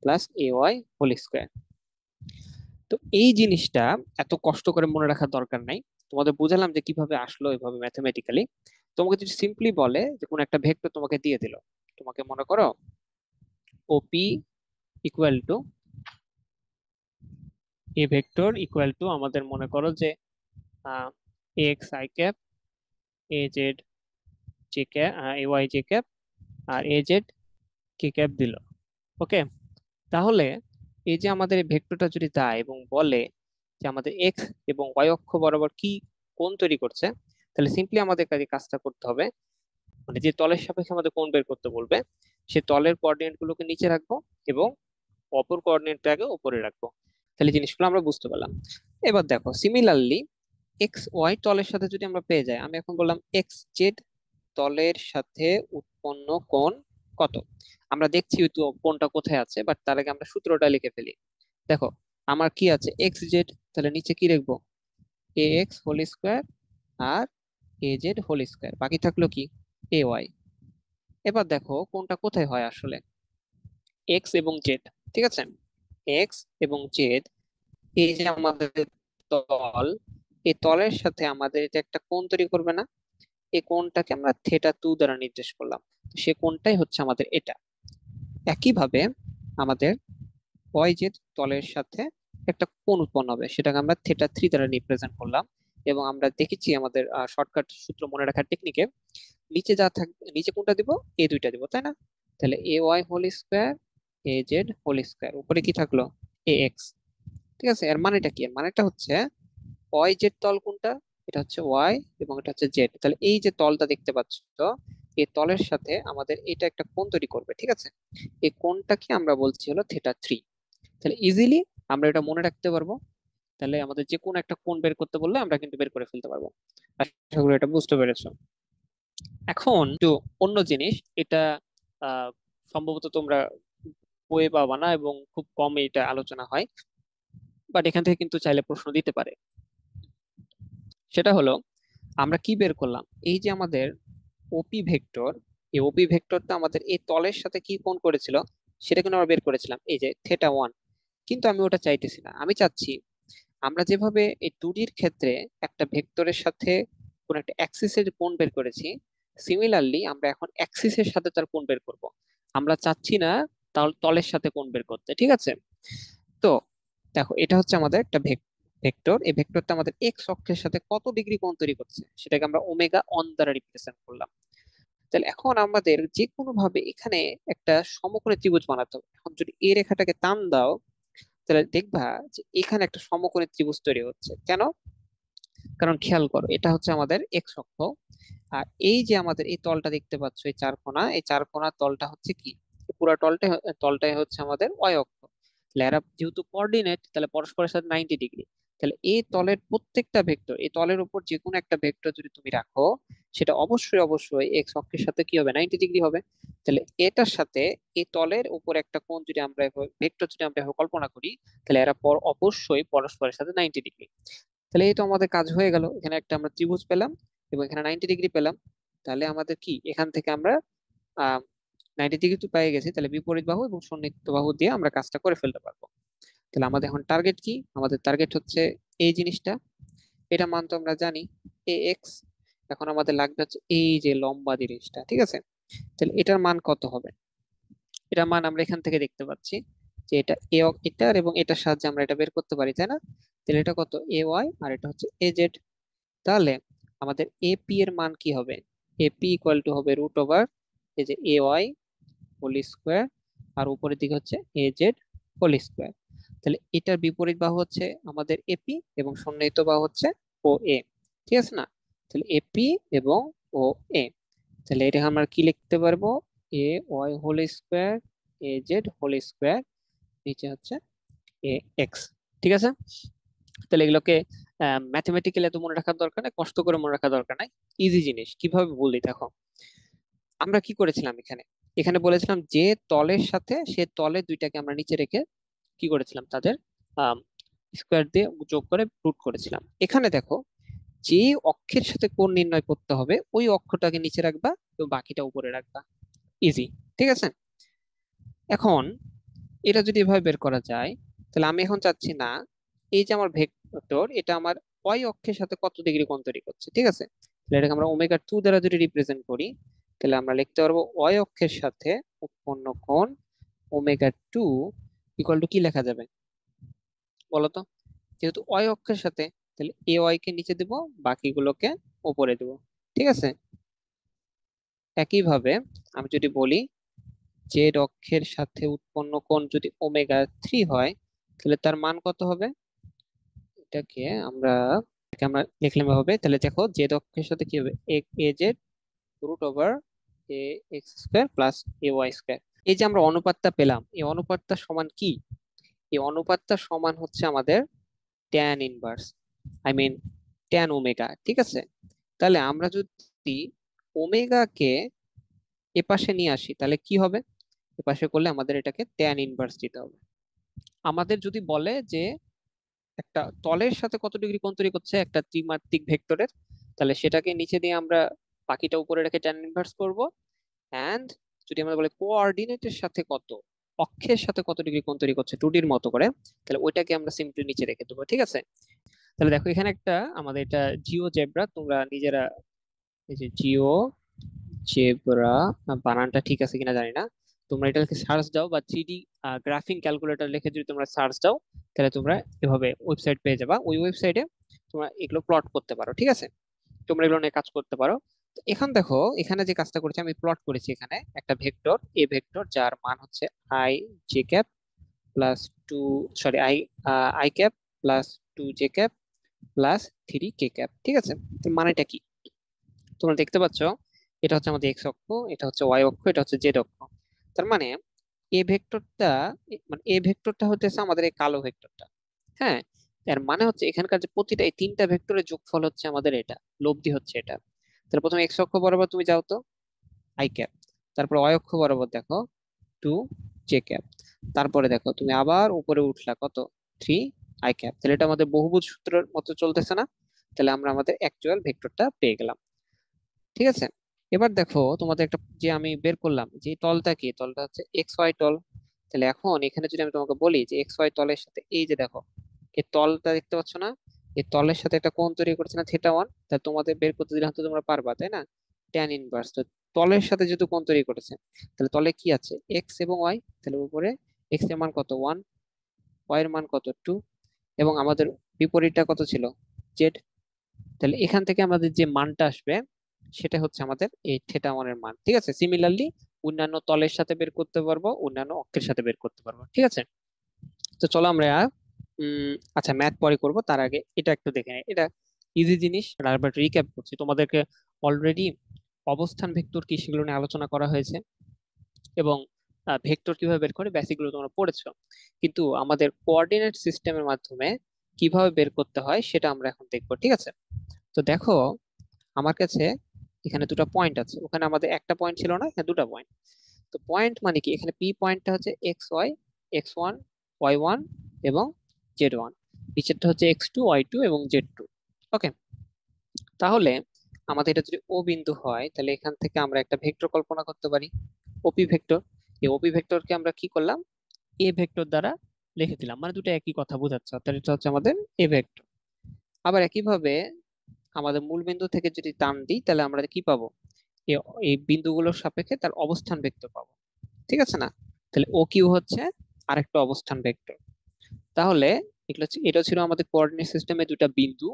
plus A Y whole square. তো এই জিনিসটা এত কষ্ট করে মনে রাখার দরকার নাই, তোমাদের বুঝালাম যে কিভাবে আসলো এভাবে ম্যাথমেটিক্যালি। তোমাকে যদি সিম্পলি বলে যে কোন একটা ভেক্টর তোমাকে দিয়ে দিল, তোমাকে মনে করো OP equal to, A vector equal to আমাদের মনে করো যে x I cap, A z j cap, a Y J cap, আর এ জেড কে ক্যাপ দিল। ওকে, তাহলে এই যে আমাদের এই ভেক্টরটা যদি দেয় এবং বলে যে আমাদের এক্স এবং ওয়াই অক্ষ বরাবর কি কোণ তৈরি করছে, তাহলে সিম্পলি আমাদের কাছে কাজটা করতে হবে, মানে যে তলের সাপেক্ষে আমাদের কোণ বের করতে বলবে, সে তলের কোঅর্ডিনেট গুলোকে নিচে রাখবো এবং অপর কোঅর্ডিনেটটাকে উপরে রাখবো। তাহলে জিনিসগুলো আমরা বুঝতে পারলাম। এবার দেখো সিমিলারলি এক্স ওয়াই তলের সাথে যদি আমরা পেয়ে যাই, আমি এখন বললাম এক্স জেড তলের সাথে উৎপন্ন কোণ কত। আমরা দেখছি তো কোণটা কোথায় আছে, বাট তার আগে আমরা সূত্রটা লিখে ফেলি। দেখো আমার কি আছে, এক্স জেড, তাহলে নিচে কি লিখবো? এ এক্স হোল স্কোয়ার আর এ জেড হোল স্কোয়ার, বাকি থাকলো কি? A y. এবার দেখো কোনটা কোথায় হয় আসলে, এক্স এবং জেড, ঠিক আছে? এক্স এবং জেড, এই যে আমাদের তল, এই তলের সাথে আমাদের এটা একটা কোণ তৈরি করবে না? এই কোণটাকে আমরা থেটা টু দ্বারা নির্দেশ করলাম, তো সে কোণটাই হচ্ছে আমাদের এটা। একইভাবে আমাদের ওয়াই জেড তলের সাথে একটা কোণ উৎপন্ন হবে, সেটাকে আমরা থেটা থ্রি দ্বারা রিপ্রেজেন্ট করলাম। এবং আমরা দেখেছি আমাদের শর্টকাট সূত্র মনে রাখার টেকনিকে, নিচে যা থাকবে, নিচে কোনটা দিব? এ দুইটা দিব, তাই না? তাহলে a Y whole square, A Z whole square, উপরে কি থাকলো? A x. ঠিক আছে, এর মানেটা কি? এর মানেটা হচ্ছে ওয়াই জেড তল কোনটা? এটা হচ্ছে ওয়াই এবং এটা হচ্ছে জেড। তাহলে এই যে তলটা দেখতে পাচ্ছ, এই তলের সাথে আমাদের এটা একটা কোণ তৈরি করবে, ঠিক আছে? এই কোণটাকে আমরা বলছি হলো থেটা থ্রি। তাহলে ইজিলি আমরা এটা মনে রাখতে পারবো। তাহলে আমাদের যে কোনো একটা কোণ বের করতে বললে আমরা কিন্তু বের করে ফেলতে পারবো। আশা করি এটা বুঝতে পেরেছো। এখন একটু অন্য জিনিস, এটা আহ সম্ভবত তোমরা বইয়ে পাবা না এবং খুব কম এটা আলোচনা হয়, বাট এখান থেকে কিন্তু চাইলে প্রশ্ন দিতে পারে। সেটা হলো, আমরা কি বের করলাম? এই যে আমাদের ওপি ভেক্টর, এই ওপি ভেক্টরটা আমাদের এই তলের সাথে কি কোণ করেছিল সেটা কিন্তু আমরা বের করেছিলাম, এই যে থেটা ওয়ান। কিন্তু আমি ওটা চাইতেছি না, আমি চাচ্ছি আমরা যেভাবে এই টুডির ক্ষেত্রে একটা ভেক্টরের সাথে কোন একটা অ্যাক্সিসের কোণ বের করেছি, সিমিলারলি আমরা এখন অ্যাক্সিসের সাথে তার কোণ বের করব। আমরা চাচ্ছি না তাহলে তলের সাথে কোণ বের করতে, ঠিক আছে? তো দেখো এটা হচ্ছে আমাদের একটা ভেক্টর, এই ভেক্টরটা আমাদের এক্স অক্ষের সাথে কত ডিগ্রি কোণ তৈরি করছে সেটাকে আমরা ওমেগা অন দ্বারা রিপ্রেজেন্ট করলাম। তাহলে এখন আমাদের যে কোনো ভাবে এখানে একটা সমকোণী ত্রিভুজ বানাতে হবে। এখন যদি এই রেখাটাকে টান দাও, তাহলে দেখবা যে এখানে একটা সমকোণী ত্রিভুজ তৈরি হচ্ছে। কেন? কারণ খেয়াল করো, এটা হচ্ছে আমাদের এক্স অক্ষ, আর এই যে আমাদের এই তলটা দেখতে পাচ্ছ, এই চার কোণা, এই চার কোণার তলটা হচ্ছে কি? এই পুরো তলটাই হচ্ছে আমাদের ওয়াই অক্ষ। তাহলে এরা যেহেতু কোঅর্ডিনেট, তাহলে পরস্পরের সাথে 90 ডিগ্রি। তাহলে এই তলের প্রত্যেকটা ভেক্টর, এই তলের উপর যে কোনো একটা ভেক্টর যদি তুমি রাখো, সেটা অবশ্যই অবশ্যই এক্স অক্ষের সাথে কি হবে, 90 ডিগ্রি হবে। তাহলে এটার সাথে এই তলের উপর একটা কোণ যদি আমরা ভেক্টর যদি আমরা এভাবে কল্পনা করি, তাহলে এরা অবশ্যই পরস্পরের সাথে 90 ডিগ্রি। তাহলে এই তো আমাদের কাজ হয়ে গেল, এখানে একটা আমরা ত্রিভুজ পেলাম এবং এখানে 90 ডিগ্রি পেলাম। তাহলে আমাদের কি এখান থেকে আমরা 90 ডিগ্রি তো পেয়ে গেছি, তাহলে বিপরীত বাহু এবং সন্নিহিত বাহু দিয়ে আমরা কাজটা করে ফেলতে পারবো। তাহলে আমাদের এখন টার্গেট কি, আমাদের টার্গেট হচ্ছে এই জিনিসটা, এটা মান তো আমরা জানি এ এক্স। এখন আমাদের লাগবে হচ্ছে এই যে লম্বা জিনিসটা, ঠিক আছে। তাহলে এটার মান কত হবে, এটার মান আমরা এখান থেকে দেখতে পাচ্ছি যে এটা এটার এবং এটার সাহায্যে আমরা এটা বের করতে পারি, তাই না? তাহলে এটা কত, এ ওয়াই, আর এটা হচ্ছে এ জেড। তাহলে আমাদের এপি এর মান কি হবে, এপি ইকুয়াল টু হবে রুট ওভার এই যে এ ওয়াই হোল স্কোয়ার, আর উপরের দিকে হচ্ছে এ জেড হোল স্কোয়ার। তাহলে এটার বিপরীত বাহু হচ্ছে আমাদের এপি এবং সন্নিহিত বাহু হচ্ছে ও এ, ঠিক আছে না? তাহলে এপি এবং ও এ, তাহলে এটা আমরা কি লিখতে পারবো, a Y whole square A Z whole square, নিচে হচ্ছে এ এক্স, ঠিক আছে। তাহলে এগুলোকে ম্যাথমেটিক্যালি এত মনে রাখার দরকার নাই, কষ্ট করে মনে রাখার দরকার নাই, ইজি জিনিস। কিভাবে বলি দেখো, আমরা কি করেছিলাম এখানে, এখানে বলেছিলাম যে তলের সাথে সে তলে দুইটাকে আমরা নিচে রেখে কি করেছিলাম, তাদের স্কোয়ার দিয়ে যোগ করে রুট করেছিলাম। এখানে দেখো, যে অক্ষের সাথে কোণ নির্ণয় করতে হবে ওই অক্ষটাকে নিচে রাখবা এবং বাকিটা উপরে রাখবা, ইজি, ঠিক আছে। এখন এটা যদি এভাবে বের করা যায়, তাহলে আমি এখন চাচ্ছি না এই যে আমার ভেক্টর এটা আমার ওয়াই অক্ষের সাথে কত ডিগ্রি কোণ তৈরি করছে, ঠিক আছে। তাহলে এটাকে আমরা ওমেগা 2 দ্বারা যদি রিপ্রেজেন্ট করি, তাহলে আমরা লিখতে পারবো ওয়াই অক্ষের সাথে উৎপন্ন কোণ ওমেগা 2 ইকুয়াল টু কি লেখা যাবে বলতো, যেহেতু ওয়াই অক্ষের সাথে, তাহলে এ ওয়াই কে নিচে দেব, বাকিগুলোকে উপরে দেব, ঠিক আছে। একইভাবে আমি যদি বলি জেড অক্ষের সাথে উৎপন্ন কোণ যদি ওমেগা 3 হয়, তাহলে তার মান কত হবে, এটাকে আমরা লিখলাম হবে। তাহলে দেখো জেড অক্ষের সাথে কি হবে, A Z root over A x square plus A Y square. এই যে আমরা অনুপাতটা পেলাম, এই অনুপাতটা সমান কি, এই অনুপাতটা সমান হচ্ছে আমাদের tan inverse, I mean tan omega, ঠিক আছে। তাহলে আমরা যদি ওমেগাকে এপাশে নিয়ে আসি তাহলে কি হবে, এপাশে করলে আমাদের এটাকে ট্যান ইনভার্স দিতে হবে। আমাদের যদি বলে যে একটা তলের সাথে কত ডিগ্রি কোণ তৈরি করছে একটা ত্রিমাত্রিক ভেক্টরের, তাহলে সেটাকে নিচে দিয়ে আমরা বাকিটা উপরে রেখে ট্যান ইনভার্স করব। অ্যান্ড যদি আমরা বলি কোঅর্ডিনেটের সাথে কত, অক্ষের সাথে কত ডিগ্রি কোণ তৈরি করছে 2D মতো করে, তাহলে ওইটাকে আমরা সিম্পলি নিচে রেখে দেবো, ঠিক আছে। তাহলে দেখো এখানে একটা আমাদের এটা জিও জেব্রা, তোমরা নিজেরা এই যে জিও জেব্রা, বানানটা ঠিক আছে কিনা জানি না, তোমরা এটাকে সার্চ দাও বা 3D গ্রাফিং ক্যালকুলেটর লিখে যদি তোমরা সার্চ দাও, তাহলে তোমরা এভাবে ওয়েবসাইট পেয়ে যাবা। ওই ওয়েবসাইটে তোমরা এগুলো প্লট করতে পারো, ঠিক আছে। তোমরা এগুলো নিয়ে কাজ করতে পারো। তো এখন দেখো এখানে যে কাজটা করেছি, আমি প্লট করেছি এখানে একটা ভেক্টর এ ভেক্টর যার মান হচ্ছে I J cap plus two, sorry I I cap plus 2 J cap plus 3 K cap, ঠিক আছে। তো মানেটা কি তোমরা দেখতে পাচ্ছ, এটা হচ্ছে আমাদের এক্স অক্ষ, এটা হচ্ছে ওয়াই অক্ষ, এটা হচ্ছে জেড অক্ষ। তার মানে এ ভেক্টরটা, মানে এ ভেক্টরটা হতেছে আমাদের এই কালো ভেক্টরটা, হ্যাঁ। এর মানে হচ্ছে এখানকার যে প্রতিটা এই তিনটা ভেক্টরের যোগফল হচ্ছে আমাদের এটা, লব্ধি হচ্ছে এটা। তাহলে প্রথমে এক্স অক্ষ বরাবর তুমি যাও তো, আই ক্যাপ, তারপর ওয়াই অক্ষ বরাবর দেখো 2 জে ক্যাপ, তারপরে দেখো তুমি আবার উপরে উঠলা কত, 3 আই ক্যাপ। তাহলে এটা আমাদের বহুভুজ সূত্রের মতো চলতেছে না, তাহলে আমরা আমাদের অ্যাকচুয়াল ভেক্টরটা পেয়ে গেলাম, ঠিক আছে। এবার দেখো তোমাদের একটা যে আমি বের করলাম যে তলটা কি, তলটা হচ্ছে এক্স ওয়াই তল। তাহলে এখন এখানে যদি আমি তোমাকে বলি যে এক্স ওয়াই তলের সাথে এই যে দেখো এই তলটা দেখতে পাচ্ছ না, এই তলের সাথে একটা কোণ তৈরি করছে না, থিটা 1, তা তোমাদের বের করতে দিলে হয়তো তোমরা পারবা, তাই না? ট্যান ইনভার্স, তো তলের সাথে যেহেতু কোণ তৈরি করেছে, তাহলে তলে কি আছে, এক্স এবং ওয়াই, তাহলে উপরে এক্স এর মান কত 1, ওয়াই এর মান কত 2, এবং আমাদের বিপরীতটা কত ছিল, জেড। তাহলে এখান থেকে আমাদের যে মানটা আসবে সেটা হচ্ছে আমাদের এই থিটা 1 এর মান, ঠিক আছে। সিমিলারলি অন্যান্য তলের সাথে বের করতে পারবো, অন্যান্য অক্ষের সাথে বের করতে পারবো, ঠিক আছে। তো চলো আমরা আচ্ছা ম্যাথ পরে করব, তার আগে এটা একটু দেখে নিই। এটা ইজি জিনিস, আবার রিক্যাপ করছি তোমাদেরকে। অলরেডি অবস্থান ভেক্টর কি সেগুলো নিয়ে আলোচনা করা হয়েছে, এবং ভেক্টর কিভাবে বের করে বেসিক গুলো তোমরা পড়েছো। কিন্তু আমাদের কোঅর্ডিনেট সিস্টেমের মাধ্যমে কিভাবে বের করতে হয় সেটা আমরা এখন দেখবো, ঠিক আছে? তো দেখো, আমার কাছে এখানে দুটো পয়েন্ট আছে, ওখানে আমাদের একটা পয়েন্ট ছিল না, এখানে দুটো পয়েন্ট। তো পয়েন্ট মানে কি, এখানে পি পয়েন্টটা হচ্ছে XY, X1, Y1 এবং Z1, নিচেরটা হচ্ছে X2, Y2 এবং Z2। ওকে, তাহলে আমাদের এটা যদি ও বিন্দু হয়, তাহলে এখান থেকে আমরা একটা ভেক্টর কল্পনা করতে পারি, ওপি ভেক্টর। এই ওপি ভেক্টরকে আমরা কি করলাম, এ ভেক্টর দ্বারা লিখে দিলাম, মানে দুটো একই কথা বোঝাচ্ছে, অর্থাৎ এটা হচ্ছে আমাদের এ ভেক্টর। আবার একইভাবে আমাদের মূল বিন্দু থেকে যদি টান দিই, তাহলে আমরা কি পাবো, এই এই বিন্দুগুলোর সাপেক্ষে তার অবস্থান ভেক্টর পাবো, ঠিক আছে না? তাহলে ও কিউ হচ্ছে আরেকটা অবস্থান ভেক্টর। তাহলে এটা ছিল আমাদের কোঅর্ডিনেট সিস্টেমে দুটা বিন্দু।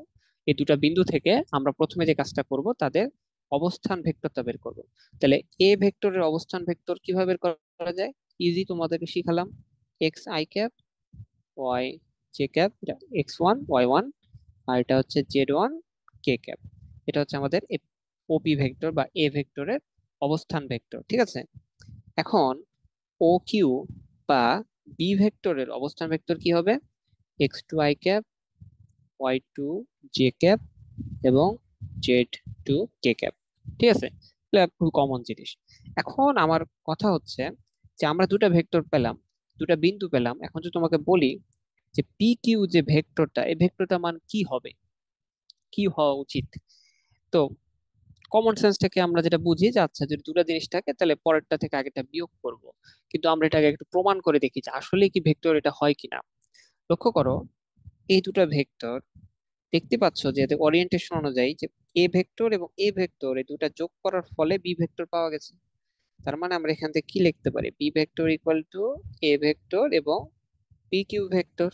এই দুটা বিন্দু থেকে আমরা প্রথমে যে কাজটা করব, তাদের অবস্থান ভেক্টরটা বের করব। তাহলে এ ভেক্টরের অবস্থান ভেক্টর কিভাবে বের করা যায়, ইজি, তোমাদেরকে শিখালাম। X I cap, y J cap, এটা X1 Y1, আর এটা হচ্ছে Z1 কে ক্যাপ। এটা হচ্ছে আমাদের ওপি ভেক্টর বা এ ভেক্টরের অবস্থান ভেক্টর, ঠিক আছে? এখন ও কিউ বা বি ভেক্টরের অবস্থান ভেক্টর কি হবে, X2 I cap, Y2 J cap এবং Z2 K ক্যাপ, ঠিক আছে? এগুলো খুব কমন জিনিস। এখন আমার কথা হচ্ছে যে আমরা দুটো ভেক্টর পেলাম, দুটো বিন্দু পেলাম, এখন যদি তোমাকে বলি যে পি কিউ যে ভেক্টরটা, এই ভেক্টরটা মান কি হবে, কি হওয়া উচিত? তো কমন সেন্স থেকে আমরা যেটা বুঝি যে আচ্ছা, যদি দুটো জিনিস থাকে তাহলে পরেরটা থেকে আগেরটা বিয়োগ করব। কিন্তু আমরা এটাকে একটু প্রমাণ করে দেখি যে আসলে কি ভেক্টর এটা হয় কিনা। লক্ষ্য করো, এই দুটো ভেক্টর, দেখতে পাচ্ছ যে এদের ওরিয়েন্টেশন অনুযায়ী যে এ ভেক্টর এবং এ ভেক্টর এই দুটো যোগ করার ফলে বি ভেক্টর পাওয়া গেছে। তার মানে আমরা এখান থেকে কি লিখতে পারি, B vector equal to A vector এবং পি কিউ ভেক্টর।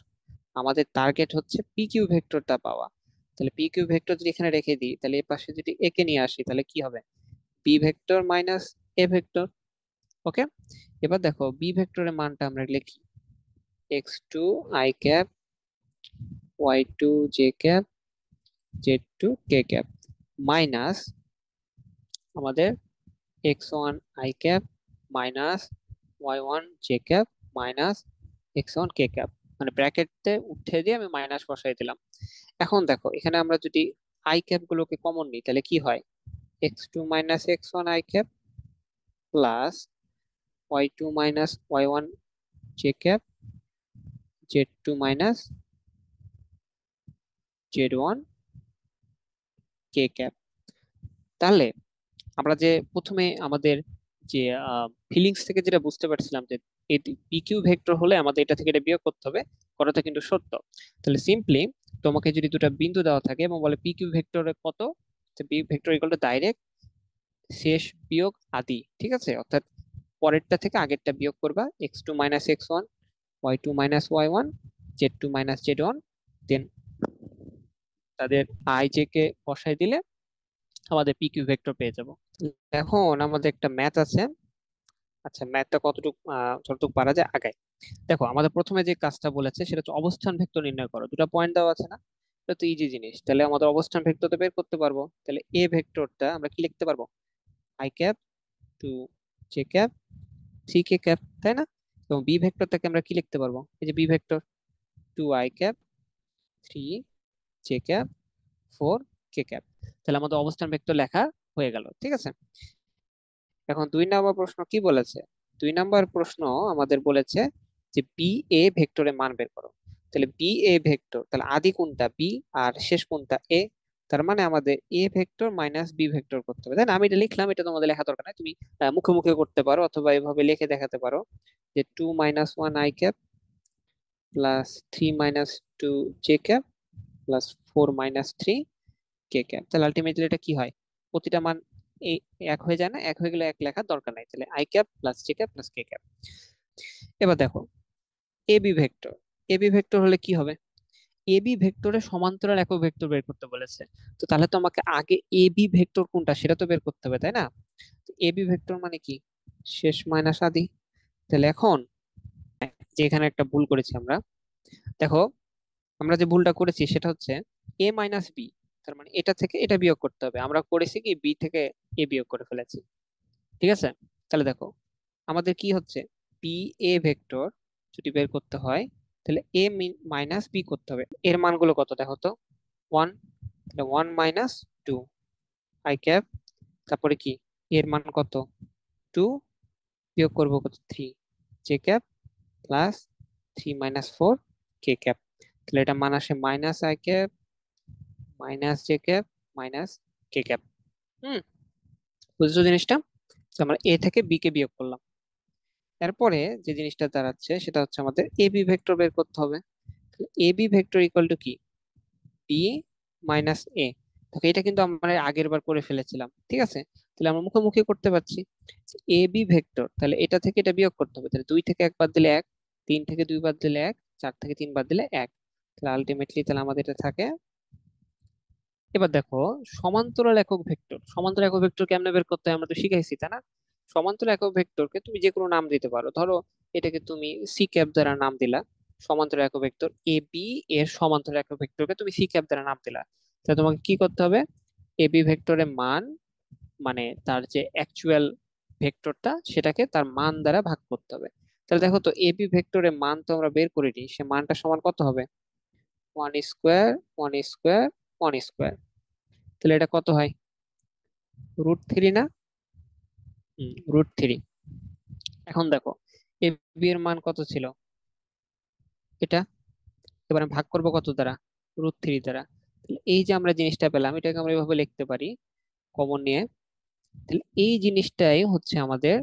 আমাদের টার্গেট হচ্ছে পি কিউ ভেক্টরটা পাওয়া। তাহলে পি কিউ ভেক্টর যদি এখানে রেখে দিই, তাহলে এর পাশে যদি এ কে নিয়ে আসি, তাহলে কি হবে, b vector minus a vector. Okay, এবার দেখো বি ভেক্টরের মানটা আমরা লিখি, X2 I cap, Y2 J cap, Z2 K cap minus আমাদের X1 I cap minus Y1 J cap minus X1 K cap. মানে ব্র্যাকেটে উঠে দিয়ে আমি মাইনাস বসাই দিলাম। এখন দেখো, এখানে আমরা যদি আই ক্যাপ গুলোকে কমন নিই, তাহলে কি হয়, X2 - X1 I cap plus Y2 - Y1 J cap, Z2 - Z1 K cap. তাহলে আমরা যে প্রথমে আমাদের যে ফিলিংস থেকে যেটা বুঝতে পারছিলাম যে এটি পিকিউ ভেক্টর হলে আমাদের এটা থেকে এটা বিয়োগ করতে হবে, কথাটা কিন্তু সত্য। তাহলে সিম্পলি তোমাকে যদি দুটো বিন্দু দেওয়া থাকে এবং বলে পিকিউ ভেক্টরে কত, তো P vector equal two direct শেষ বিয়োগ আদি, ঠিক আছে? অর্থাৎ পরেরটা থেকে আগেরটা বিয়োগ করবা, X2 - X1, Y2 - Y1, Z2 - Z1, দেন তাদের আই জে কে বসাই দিলে আমাদের পিকিউ ভেক্টর পেয়ে যাব। এখন আমাদের একটা ম্যাথ আছে, আচ্ছা ম্যাথটা কতটুকু যতটুকু পারা যায় আগাই। দেখো, আমাদের প্রথমে যে কাজটা বলেছে সেটা হচ্ছে অবস্থান ভেক্টর নির্ণয় করো, দুটো পয়েন্ট দেওয়া আছে না, এটা তো ইজি জিনিস। তাহলে আমাদের অবস্থান ভেক্টর তো বের করতে পারবো। তাহলে এ ভেক্টরটা আমরা কি লিখতে পারবো, I cap two J cap 3 K cap, তাই না? এবং বি ভেক্টরটাকে আমরা কি লিখতে পারবো, এই যে B vector 2 I cap 3 J cap 4 K cap. তাহলে আমাদের অবস্থান ভেক্টর লেখা হয়ে গেল, ঠিক আছে? এখন 2 নম্বর প্রশ্ন কি বলেছে, 2 নম্বর প্রশ্ন আমাদের বলেছে যে বি এ ভেক্টরের মান বের করো। তাহলে বি এ ভেক্টর, তাহলে আদি কোনটা বি আর শেষ কোনটা এ, তার মানে আমাদের A vector minus B vector করতে হবে, তাই না? আমি এটা লিখলাম, এটা তোমাদের লেখা দরকার নাই, তুমি মুখে মুখে করতে পারো অথবা এভাবে লিখে দেখাতে পারো যে 2 - 1 I cap plus 3 - 2 J cap plus 4 - 3 K cap. তাহলে আলটিমেটলি এটা কি হয়, প্রতিটা মান এই এক হয়ে যায় না, এক হয়ে গেলে এক লেখার দরকার নাই। তাহলে i cap plus J cap plus K cap. এবার দেখো এবি ভেক্টর, এবি ভেক্টর হলে কি হবে, এবি ভেক্টরের সমান্তরাল একক ভেক্টর বের করতে বলেছে। তো তাহলে তো আমাকে আগে এবি ভেক্টর কোনটা সেটা তো বের করতে হবে, তাই না? এবি ভেক্টর মানে কি, শেষ মাইনাস আদি। তাহলে এখন যে এখানে একটা ভুল করেছি আমরা, দেখো আমরা যে ভুলটা করেছি সেটা হচ্ছে এ মাইনাস বি, তার মানে এটা থেকে এটা বিয়োগ করতে হবে। আমরা করেছি কি, বি থেকে এ বিয়োগ করে ফেলেছি, ঠিক আছে? তাহলে দেখো আমাদের কি হচ্ছে, পি এ ভেক্টর যদি বের করতে হয়, তাহলে এ মাইনাস বি করতে হবে। এর মানগুলো কত দেখো তো, 1, তাহলে 1 মাইনাস 2 আই ক্যাপ, তারপরে কি এর মান কত 2, বিয়োগ করবো কত 3 j cap, plus 3 minus 4 k cap. তাহলে এটা মান আসে minus I cap minus J cap minus K cap. হুম, বুঝছো জিনিসটা? তো আমরা এ থেকে বি কে বিয়োগ করলাম। এরপরে যে জিনিসটা দাঁড়াচ্ছে সেটা হচ্ছে আমাদের এ বি ভেক্টর বের করতে হবে। A B vector equal to কি, বি মাইনাস এ। দেখো এটা কিন্তু আমরা আগের বার করে ফেলেছিলাম, ঠিক আছে? তাহলে আমরা মুখোমুখি করতে পারছি। এ বি ভেক্টর, তাহলে এটা থেকে এটা বিয়োগ করতে হবে। তাহলে 2 থেকে 1 বাদ দিলে 1, 3 থেকে 2 বাদ দিলে 1, 4 থেকে 3 বাদ দিলে 1। তাহলে আলটিমেটলি তাহলে আমাদের এটা থাকে। এবার দেখো সমান্তরাল একক ভেক্টর, সমান্তরাল একক ভেক্টর কেমনে বের করতে হয় আমরা তো শিখাইছি, তাই না? সমান্তরাল একক ভেক্টরকে তুমি যে কোনো নাম দিতে পারো। ধরো এটাকে তুমি সি ক্যাপ দ্বারা নাম দিলা, সমান্তরাল একক ভেক্টর এ বি এর সমান্তরাল একক ভেক্টরকে তুমি সি ক্যাপ দ্বারা নাম দিলা। তাহলে তোমাকে কি করতে হবে, এ বি ভেক্টরের মান, মানে তার যে অ্যাকচুয়াল ভেক্টরটা সেটাকে তার মান দ্বারা ভাগ করতে হবে। তাহলে দেখো তো এ বি ভেক্টরের মান তো আমরা বের করে নিই, সে মানটা সমান কত হবে, 1 স্কোয়ার 1 স্কোয়ার 1 স্কোয়ার। তাহলে এটা কত হয়, √3 না? √3। এখন দেখো এ বি এর মান কত ছিল, এটা এবার আমি ভাগ করবো কত দ্বারা, √3 দ্বারা। তাহলে এই যে আমরা জিনিসটা পেলাম এটাকে আমরা এভাবে লিখতে পারি কমন নিয়ে। তাহলে এই জিনিসটাই হচ্ছে আমাদের,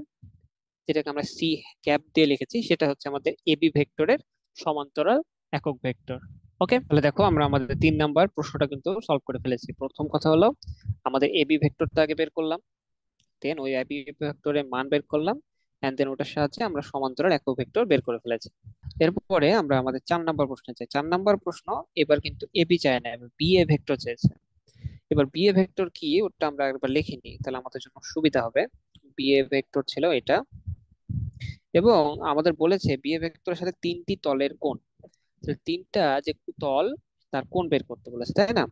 যেটাকে আমরা সি ক্যাপ দিয়ে লিখেছি, সেটা হচ্ছে আমাদের এবি ভেক্টরের সমান্তরাল একক ভেক্টর। ওকে, তাহলে দেখো আমরা আমাদের 3 নাম্বার প্রশ্নটা কিন্তু সলভ করে ফেলেছি। প্রথম কথা হলো আমাদের এবি ভেক্টরটা আগে বের করলাম, দেন ওই এবি ভেক্টরের মান বের করলাম, এন্ড দেন ওটার সাহায্যে আমরা সমান্তরাল একক ভেক্টর বের করে ফেলেছি। এরপরে আমরা আমাদের 4 নাম্বার প্রশ্নে চাই। 4 নাম্বার প্রশ্ন এবার কিন্তু এবি চায় না, এবার বি এ ভেক্টর চেয়েছে। এবার বি এ ভেক্টর কি ওটা আমরা একবার লিখে নিই, তাহলে আমাদের জন্য সুবিধা হবে। বি এ ভেক্টর ছিল এটা, এবং আমাদের বলেছে বি এ ভেক্টরের সাথে 3টি তলের কোণ। তাহলে 3টা যে তল তার কোণ বের করতে বলেছে, তাই না?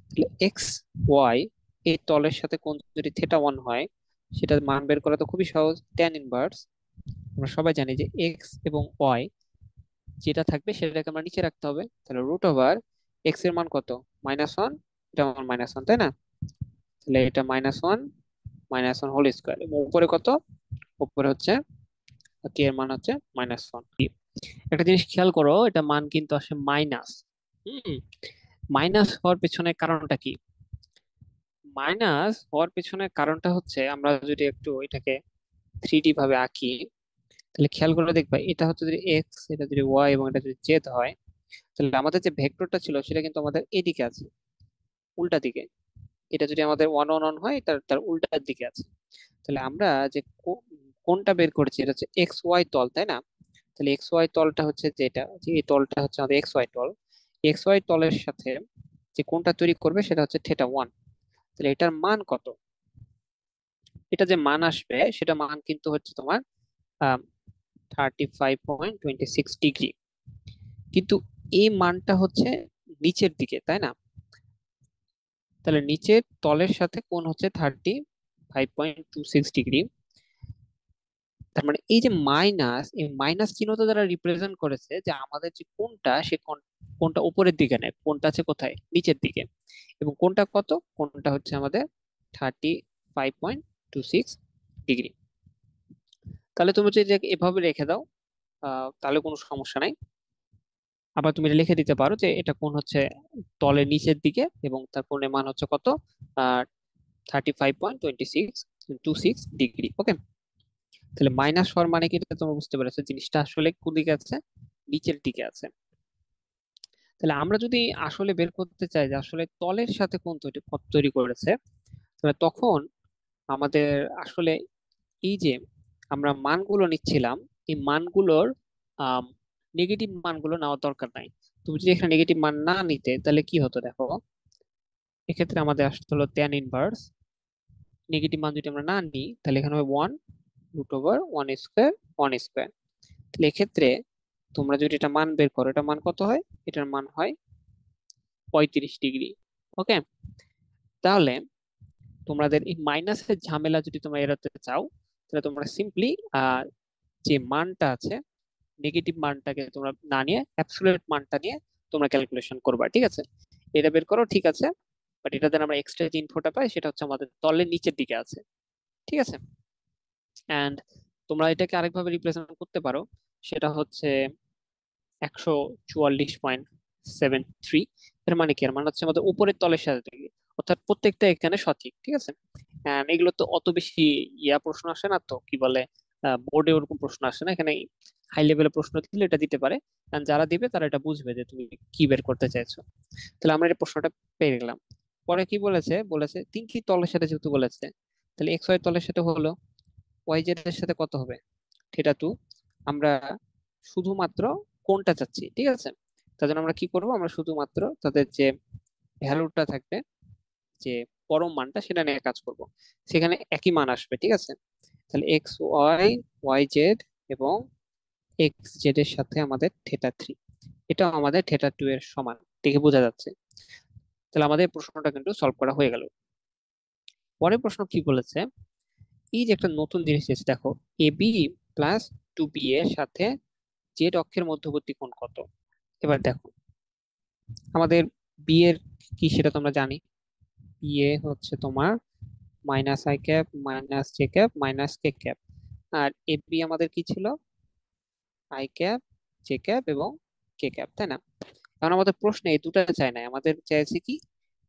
তাহলে এক্স ওয়াই এই তলের সাথে কোণ যদি θ1 হয়, সেটার মান বের করা তো খুবই সহজ, ট্যান ইনভার্স। আমরা সবাই জানি যে এক্স এবং ওয়াই যেটা থাকবে সেটাকে আমরা নিচে রাখতে হবে। তাহলে √ওভার এক্স এর মান কত, -1, এটা আমার -1, তাই না? তাহলে এটা -1 -1 হোল স্কোয়ার, এবং উপরে কত, উপরে হচ্ছে কে এর মান হচ্ছে -1। একটা জিনিস খেয়াল করো, এটা মান কিন্তু আসে মাইনাস। হুম, মাইনাস হওয়ার পেছনে কারণটা কি, মাইনাস হওয়ার পেছনে কারণটা হচ্ছে আমরা যদি একটু এটাকে 3D ভাবে আঁকি, তাহলে খেয়াল করে দেখবা এটা হচ্ছে যদি এক্স, এটা যদি ওয়াই এবং এটা যদি জেড হয়, তাহলে আমাদের যে ভেক্টরটা ছিল সেটা কিন্তু আমাদের এদিকে আছে, উল্টা দিকে। এটা যদি আমাদের 1 1 1 হয়, তার তার উল্টার দিকে আছে। তাহলে আমরা যে কোনটা বের করেছি এটা হচ্ছে এক্স ওয়াই তল, তাই না? তাহলে এক্স ওয়াই তলটা হচ্ছে যেটা, যে এই তলটা হচ্ছে আমাদের এক্স ওয়াই তল। এক্স ওয়াই তলের সাথে যে কোনটা তৈরি করবে সেটা হচ্ছে θ1। তাহলে এটার মান কত, এটা যে মান আসবে সেটা মান কিন্তু হচ্ছে তোমার 35.26 ডিগ্রি। কিন্তু এই মানটা হচ্ছে নিচের দিকে, তাই না? তাহলে নিচের তলের সাথে কোণ হচ্ছে 35.26 ডিগ্রি। তার মানে এই যে মাইনাস, এই মাইনাস চিহ্নটা দ্বারা রিপ্রেজেন্ট করেছে যে আমাদের যে কোণটা, সে কোণটা উপরের দিকে নেয়, কোণটা আছে কোথায়, নিচের দিকে। এবং কোণটা কত, কোণটা হচ্ছে আমাদের 35.26 ডিগ্রি। তাহলে তুমি যদি এটাকে এভাবে রেখে দাও, তাহলে কোনো সমস্যা নাই। আবার তুমি এটা লিখে দিতে পারো যে এটা কোণ হচ্ছে তলের নিচের দিকে, এবং তার কোণের মান হচ্ছে কত, 35.2626 ডিগ্রি। ওকে, তাহলে মাইনাস হওয়ার মানে কি এটা তোমরা বুঝতে পেরেছো, জিনিসটা আসলে কোন দিকে আছে, নিচের দিকে আছে। তাহলে আমরা যদি আসলে বের করতে চাই যে আসলে তলের সাথে কোন পথ তৈরি করেছে, তাহলে তখন আমাদের আসলে এই যে আমরা মানগুলো নিচ্ছিলাম, এই মানগুলোর নেগেটিভ মানগুলো নেওয়ার দরকার নাই। তুমি যদি এখানে নেগেটিভ মান না নিতে তাহলে কি হতো দেখো, এক্ষেত্রে আমাদের আসতে হলো ট্যান ইনভার্স, নেগেটিভ মান যদি আমরা না নিই তাহলে এখানে হবে 1 √1 স্কোয়ার 1 স্কোয়ার। তাহলে এক্ষেত্রে তোমরা যদি এটা মান বের করো, এটা মান কত হয়, এটার মান হয় 35 ডিগ্রি। ওকে, তাহলে তোমাদের এই মাইনাসের ঝামেলা যদি তোমরা এড়াতে চাও, তাহলে তোমরা সিম্পলি যে মানটা আছে নেগেটিভ মানটাকে তোমরা না নিয়ে অ্যাবসলিউট মানটা নিয়ে তোমরা ক্যালকুলেশন করবা, ঠিক আছে? এটা বের করো, ঠিক আছে। বাট এটা দ্বারা আমরা এক্সট্রা যে ইনফোটা পাই সেটা হচ্ছে আমাদের তলের নিচের দিকে আছে, ঠিক আছে। অ্যান্ড তোমরা এটাকে আরেকভাবে রিপ্রেজেন্ট করতে পারো, সেটা হচ্ছে 144.73। এর মানে কি? এর মানে হচ্ছে আমাদের উপরের তলের সাথে থেকে, অর্থাৎ প্রত্যেকটা এখানে সঠিক, ঠিক আছে। এগুলো তো অত বেশি প্রশ্ন আসে না, তো কি বলে, বোর্ডে ওরকম প্রশ্ন আসে না এখানে। হাই লেভেলের প্রশ্ন দিলে এটা দিতে পারে, কারণ যারা দিবে তারা এটা বুঝবে যে তুমি কি বের করতে চাইছো। তাহলে আমরা এই প্রশ্নটা পেয়ে গেলাম। পরে কি বলেছে, বলেছে তিনটি তলের সাথে যেহেতু বলেছে, তাহলে এক্স ওয়াই তলের সাথে হলো, ওয়াই জেড এর সাথে কত হবে, থিটা টু। আমরা শুধুমাত্র কোনটা চাচ্ছি, ঠিক আছে। তার জন্য আমরা কি করব, আমরা শুধুমাত্র তাদের যে ভ্যালুটা থাকবে, যে পরম মানটা, সেটা নিয়ে কাজ করব। সেখানে একই মান আসবে, ঠিক আছে। তাহলে এক্স ওয়াই, ওয়াই জেড এবং এক্স জেড এর সাথে আমাদের থেটা থ্রি, এটা আমাদের থেটা টু এর সমান, দেখে বোঝা যাচ্ছে। তাহলে আমাদের প্রশ্নটা কিন্তু সলভ করা হয়ে গেল। পরের প্রশ্ন কি বলেছে, এই যে একটা নতুন জিনিস এসেছে দেখো, A B plus two B এর সাথে জেড অক্ষের মধ্যবর্তী কোণ কত। এবার দেখো, আমাদের বি এর কি সেটা তোমরা জানি, বি এ হচ্ছে তোমার minus I cap minus J cap minus K cap. আর এ বি আমাদের কি ছিল, আই ক্যাপ, জে ক্যাপ এবং কে ক্যাপ, তাই না? কারণ আমাদের প্রশ্নে এই দুটো চাই না, আমাদের চাইছে কি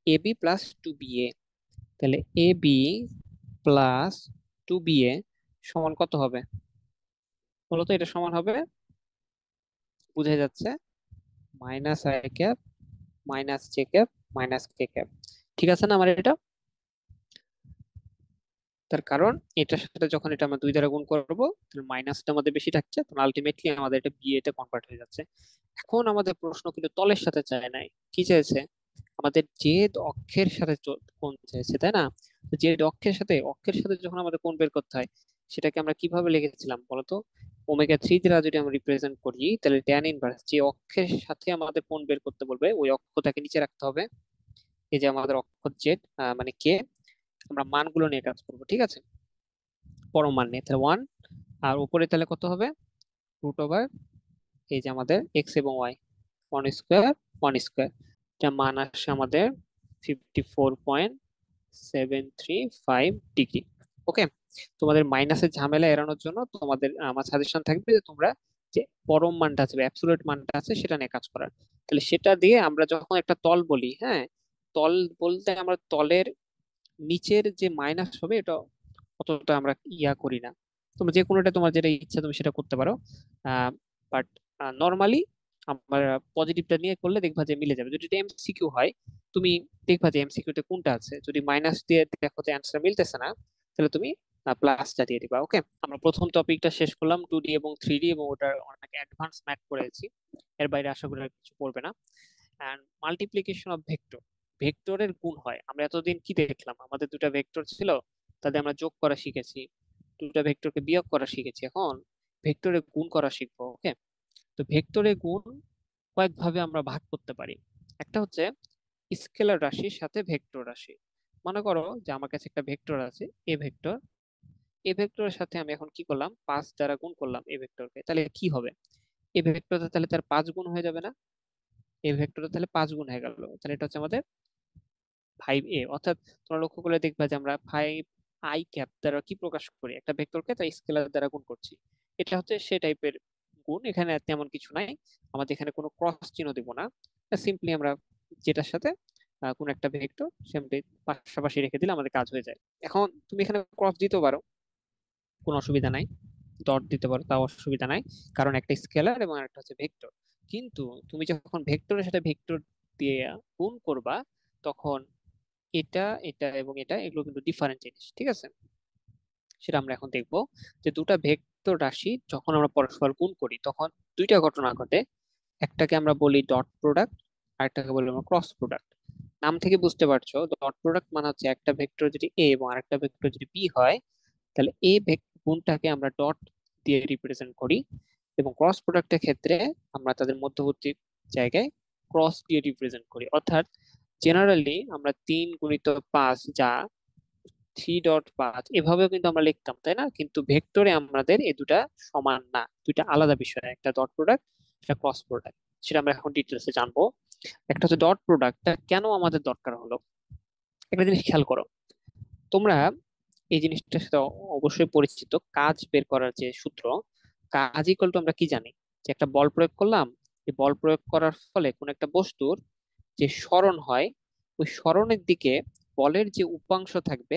A B plus two B A. তাহলে A B plus two B A সমান কত হবে বলো তো? এটা সমান হবে, বুঝা যাচ্ছে, minus I cap minus J cap minus K cap. ঠিক আছে না আমার এটা? তার কারণ এটার সাথে যখন এটা আমরা দুই দ্বারা গুণ করব, তাহলে মাইনাসটা আমাদের বেশি থাকছে, তখন আলটিমেটলি আমাদের এটা বি তে কনভার্ট হয়ে যাচ্ছে। এখন আমাদের প্রশ্ন কিন্তু তলের সাথে চায় নাই, কি চেয়েছে, আমাদের জেড অক্ষের সাথে কোণ চেয়েছে, তাই না? তো জেড অক্ষের সাথে যখন আমাদের কোণ বের করতে হয়, সেটাকে আমরা কিভাবে লিখেছিলাম বলতো? ওমেগা থ্রি দ্বারা যদি আমরা রিপ্রেজেন্ট করি, তাহলে ট্যান ইনভার্স যে অক্ষের সাথে আমাদের কোণ বের করতে বলবে, ওই অক্ষটাকে নিচে রাখতে হবে। এই যে আমাদের অক্ষ জেড, মানে কে, আমরা মানগুলো নিয়ে কাজ করবো, ঠিক আছে। পরম মান নিয়ে, তাহলে ওয়ান, আর উপরে তাহলে কত হবে, রুট ওভার এই যে আমাদের এক্স এবং Y, one square one square, যা মান আসছে আমাদের 54.735 ডিগ্রি। ওকে, তোমাদের মাইনাসের ঝামেলা এড়ানোর জন্য তোমাদের আমার সাজেশন থাকবে যে তোমরা যে পরম মানটা আছে, অ্যাবসলিউট মানটা আছে, সেটা নিয়ে কাজ করার। তাহলে সেটা দিয়ে আমরা যখন একটা তল বলি, হ্যাঁ, তল বলতে আমরা তলের নিচের যে মাইনাস হবে এটা অতটা আমরা করি না। তুমি যে কোনোটা তোমার যেটা ইচ্ছা তুমি সেটা করতে পারো, বাট নর্মালি আমরা পজিটিভটা নিয়ে করলে দেখবা যে মিলে যাবে। যদি এটা এমসিকিউ হয়, তুমি দেখবা যে এমসিকিউ তে কোনটা আছে, যদি মাইনাস দিয়ে দেখো যে অ্যান্সার মিলতেছে না, তাহলে তুমি প্লাসটা দিয়ে দিবা। ওকে, আমরা প্রথম টপিকটা শেষ করলাম, টু ডি এবং থ্রি ডি, এবং ওটার অনেক অ্যাডভান্স ম্যাথ করেছি। এর বাইরে আশা করি আর কিছু পড়বে না। অ্যান্ড মাল্টিপ্লিকেশন অফ ভেক্টর, ভেক্টরের গুণ হয়। আমরা এতদিন কি দেখলাম, আমাদের দুটা ভেক্টর ছিল, তাদের আমরা যোগ করা শিখেছি, দুটা ভেক্টরকে বিয়োগ করা শিখেছি, এখন ভেক্টরে গুণ করা শিখবো। ওকে, তো ভেক্টরে গুণ কয়েকভাবে আমরা ভাগ করতে পারি। একটা হচ্ছে স্কেলার রাশির সাথে ভেক্টর রাশি। মনে করো যে আমার কাছে একটা ভেক্টর আছে, এ ভেক্টর, এ ভেক্টরের সাথে আমি এখন কি করলাম, 5 দ্বারা গুণ করলাম এ ভেক্টরকে, তাহলে কি হবে, এ ভেক্টরটা তাহলে তার 5 গুণ হয়ে যাবে না? এ ভেক্টরটা তাহলে 5 গুণ হয়ে গেল, তাহলে এটা হচ্ছে আমাদের 5a। অর্থাৎ তোমরা লক্ষ্য করে দেখবা যে আমরা 5 i ক্যাপ দ্বারা কি প্রকাশ করি, একটা ভেক্টরকে তার স্কেলার দ্বারা গুণ করছি। এটা হচ্ছে সে টাইপের গুণ, এখানে আর তেমন কিছু নাই। আমাদের এখানে কোনো ক্রস চিহ্ন দিব না, সিম্পলি আমরা যেটার সাথে কোন একটা ভেক্টর সিম্পলি পাশাপাশি রেখে দিলে আমাদের কাজ হয়ে যায়। এখন তুমি এখানে ক্রস দিতেও পারো, কোনো অসুবিধা নাই, ডট দিতে পারো, তাও অসুবিধা নাই, কারণ একটা স্কেলার এবং একটা হচ্ছে ভেক্টর। কিন্তু তুমি যখন ভেক্টরের সাথে ভেক্টর দিয়ে গুণ করবা, তখন এটা এটা এবং এটা এগুলো কিন্তু ডিফারেন্ট জিনিস, ঠিক আছে। সেটা আমরা এখন দেখবো, যে দুটা ভেক্টর রাশি যখন আমরা পরস্পর গুণ করি, তখন দুইটা ঘটনা ঘটে। একটাকে আমরা বলি ডট প্রোডাক্ট, আর একটাকে বলি আমরা ক্রস প্রোডাক্ট। নাম থেকে বুঝতে পারছো, ডট প্রোডাক্ট মানে হচ্ছে একটা ভেক্টর যদি এ এবং আরেকটা ভেক্টর যদি বি হয়, তাহলে এ গুণটাকে আমরা ডট দিয়ে রিপ্রেজেন্ট করি, এবং ক্রস প্রোডাক্টের ক্ষেত্রে আমরা তাদের মধ্যবর্তী জায়গায় ক্রস দিয়ে রিপ্রেজেন্ট করি। অর্থাৎ জেনারেলি আমরা 3 গুণিত 5, যা 3.5 এভাবেও কিন্তু আমরা লিখতাম, তাই না? কিন্তু ভেক্টরে আমাদের এই দুটা সমান না, দুইটা আলাদা বিষয়, একটা ডট প্রোডাক্ট, একটা ক্রস প্রোডাক্ট। সেটা আমরা এখন ডিটেলসে জানবো। একটা হচ্ছে ডট প্রোডাক্টটা কেন আমাদের দরকার হলো। একটা জিনিস খেয়াল করো তোমরা, এই জিনিসটার সাথে অবশ্যই পরিচিত, কাজ বের করার যে সূত্র, কাজ ইকুয়াল টু আমরা কি জানি, যে একটা বল প্রয়োগ করলাম, এই বল প্রয়োগ করার ফলে কোন একটা বস্তুর যে সরণ হয়, ওই সরণের দিকে বলের যে উপাংশ থাকবে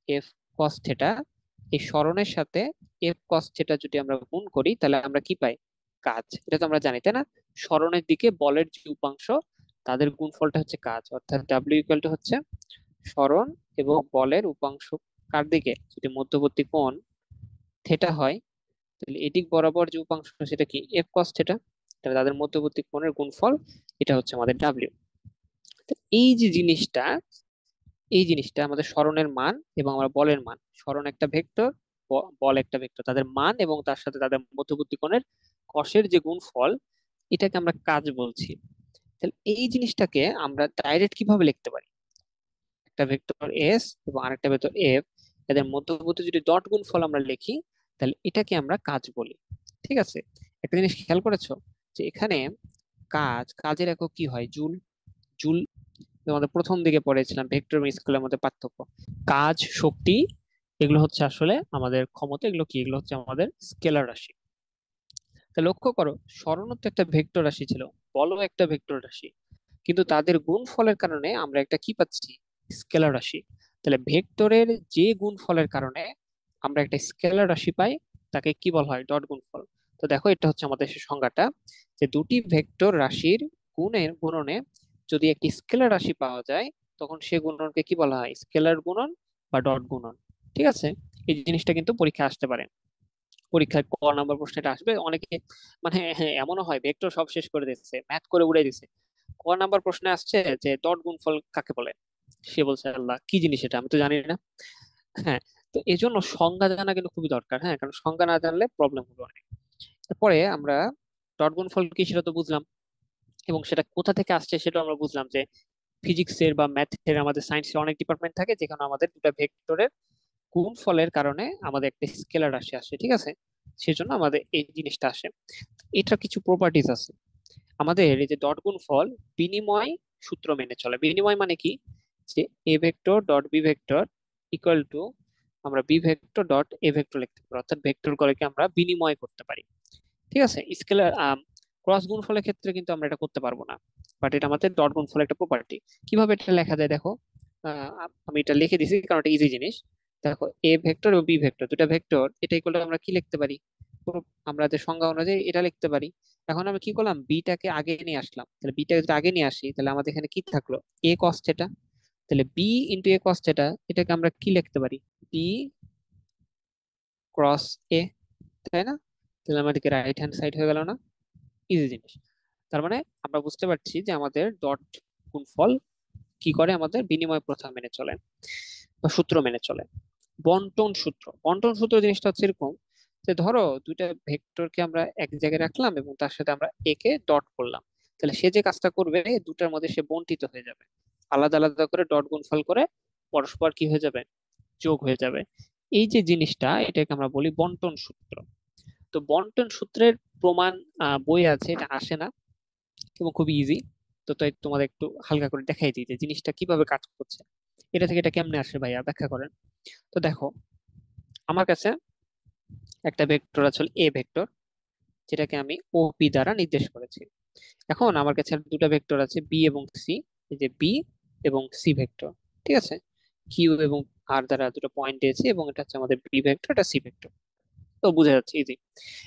এফ কস থিটা, এই সরণের সাথে এফ কস থিটা যদি আমরা গুণ করি তাহলে আমরা কি পাই? কাজ। এটা তো আমরা জানি, তাই না? সরণের দিকে বলের যে উপাংশ, তাদের গুণফলটা হচ্ছে কাজ, অর্থাৎ ডাব্লিউ ইকুয়াল টু হচ্ছে সরণ এবং বলের উপাংশ কার দিকে, যদি মধ্যবর্তী কোণ থিটা হয়, তাহলে এদিক বরাবর যে উপাংশ সেটা কি? F cos theta. তাহলে তাদের মধ্যবর্তী কোণের গুণফল, এটা হচ্ছে আমাদের ডাব্লিউ। এই যে জিনিসটা, এই জিনিসটা আমাদের সরণের মান এবং আমরা বলের মান, সরণ একটা ভেক্টর, বল একটা ভেক্টর, তাদের মান এবং তার সাথে তাদের মধ্যবর্তী কোণের কষের যে গুণফল, এটাকে আমরা কাজ বলছি। তাহলে এই জিনিসটাকে আমরা ডাইরেক্ট কিভাবে লিখতে পারি? একটা ভেক্টর এস এবং আরেকটা ভেক্টর এফ, এদের মধ্যবর্তী যদি ডট গুণফল আমরা লিখি, তাহলে এটাকে আমরা কাজ বলি। ঠিক আছে? একটা জিনিস খেয়াল করেছো যে এখানে কাজের একক কি হয়? জুল। জুল আমাদের প্রথম দিকে পড়েছিলাম ভেক্টর এবং স্কেলের মধ্যে পার্থক্য। কাজ, শক্তি, এগুলো হচ্ছে আসলে আমাদের ক্ষমতা, এগুলো কি? এগুলো হচ্ছে আমাদের স্কেলার রাশি। তা লক্ষ্য করো, সরণ তো একটা ভেক্টর রাশি ছিল, বলও একটা ভেক্টর রাশি, কিন্তু তাদের গুণফলের কারণে আমরা একটা কি পাচ্ছি? স্কেলার রাশি। তাহলে ভেক্টরের যে গুণফলের কারণে আমরা একটা স্কেলার রাশি পাই, তাকে কি বলা হয়? ডট গুণফল। তো দেখো, এটা হচ্ছে আমাদের সেই সংজ্ঞাটা, যে দুটি ভেক্টর রাশির গুণনে যদি একটি স্কেলার রাশি পাওয়া যায়, তখন সে গুণনকে কি বলা হয়? স্কেলার গুণন বা ডট গুণন। ঠিক আছে? এই জিনিসটা কিন্তু পরীক্ষা আসতে পারে, পরীক্ষায় ক নাম্বার প্রশ্ন এটা আসবে অনেকে, মানে হ্যাঁ, এমনও হয় ভেক্টর সব শেষ করে দিচ্ছে, ম্যাথ করে উড়ে দিচ্ছে, ক নাম্বার প্রশ্নে আসছে যে ডট গুণফল কাকে বলে। সে বলছে আল্লাহ কি জিনিস এটা, আমি তো জানি না। হ্যাঁ, তো এই জন্য সংজ্ঞা জানা কিন্তু খুবই দরকার, হ্যাঁ, কারণ সংজ্ঞা না জানলে প্রবলেম হবে অনেক। তারপরে আমরা ডট গুণফল কি সেটা তো বুঝলাম, এবং সেটা কোথা থেকে আসছে সেটা আমরা বুঝলাম, যে ফিজিক্সের বা ম্যাথের, আমাদের সায়েন্সের অনেক ডিপার্টমেন্ট থাকে যেখানে আমাদের দুটা ভেক্টরের গুণফলের কারণে আমাদের একটা স্কেলার রাশি আসে। ঠিক আছে? সেজন্য আমাদের এই জিনিসটা আসে। এটার কিছু প্রপার্টিজ আছে। আমাদের এই যে ডট গুণফল বিনিময় সূত্র মেনে চলে। বিনিময় মানে কি? যে a vector dot b vector equal to আমরা b vector dot a vector লিখতে পারি, অর্থাৎ ভেক্টর গুলোকে আমরা বিনিময় করতে পারি। ঠিক আছে? স্কেলার ক্রস গুণফলের ক্ষেত্রে কিন্তু আমরা এটা করতে পারবো না, বাট এটা আমাদের ডট গুণফলের একটা প্রপার্টি। কিভাবে এটা লেখা যায় দেখো, আমি এটা লিখে দিছি কারণ এটা ইজি জিনিস। দেখো, এ ভেক্টর ও বি ভেক্টর, দুটা ভেক্টর, এটাই করলে আমরা কি লিখতে পারি? আমরা যে সংজ্ঞা অনুযায়ী এটা লিখতে পারি। এখন আমি কি করলাম? বিটাকে আগে নিয়ে আসলাম, তাহলে বিটাকে যদি আগে নিয়ে আসি তাহলে আমাদের এখানে কি থাকলো? এ কস থিটা। তাহলে বি ইন্টু এ কস থিটা, এটাকে আমরা কি লিখতে পারি? বি ক্রস এ, তাই না? তাহলে আমাদেরকে রাইট হ্যান্ড সাইড হয়ে গেল না? ইজি জিনিস। তার মানে আমরা বুঝতে পারছি যে আমাদের ডট গুণফল কি করে? আমাদের বিনিময় প্রথা মেনে চলে বা সূত্র মেনে চলে। বন্টন সূত্র জিনিসটা হচ্ছে এরকম, যে ধরো দুইটা ভেক্টরকে আমরা এক জায়গায় রাখলাম এবং তার সাথে আমরা একে ডট করলাম, তাহলে সে যে কাজটা করবে দুটার মধ্যে সে বন্টিত হয়ে যাবে, আলাদা আলাদা করে ডট গুণফল করে পরস্পর কি হয়ে যাবে? যোগ হয়ে যাবে। এই যে জিনিসটা, এটাকে আমরা বলি বন্টন সূত্র। তো বন্টন সূত্রের প্রমাণ বই আছে, এটা আসে না এবং খুবই ইজি। তো তাই তোমাদের একটু হালকা করে দেখাই দিই যে জিনিসটা কিভাবে কাজ করছে। এটা থেকে এটা কেমনে আসে ভাইয়া, ব্যাখ্যা করেন। তো দেখো, আমার কাছে একটা ভেক্টর আছে এ ভেক্টর, যেটাকে আমি ওপি দ্বারা নির্দেশ করেছি। এখন আমার কাছে আর দুটো ভেক্টর আছে বি এবং সি, এই যে বি এবং সি ভেক্টর। ঠিক আছে? কিউ এবং আর দ্বারা দুটো পয়েন্ট দিয়েছি, এবং এটা হচ্ছে আমাদের বি ভেক্টর, এটা সি ভেক্টর। তো বুঝা যাচ্ছে, ইজি।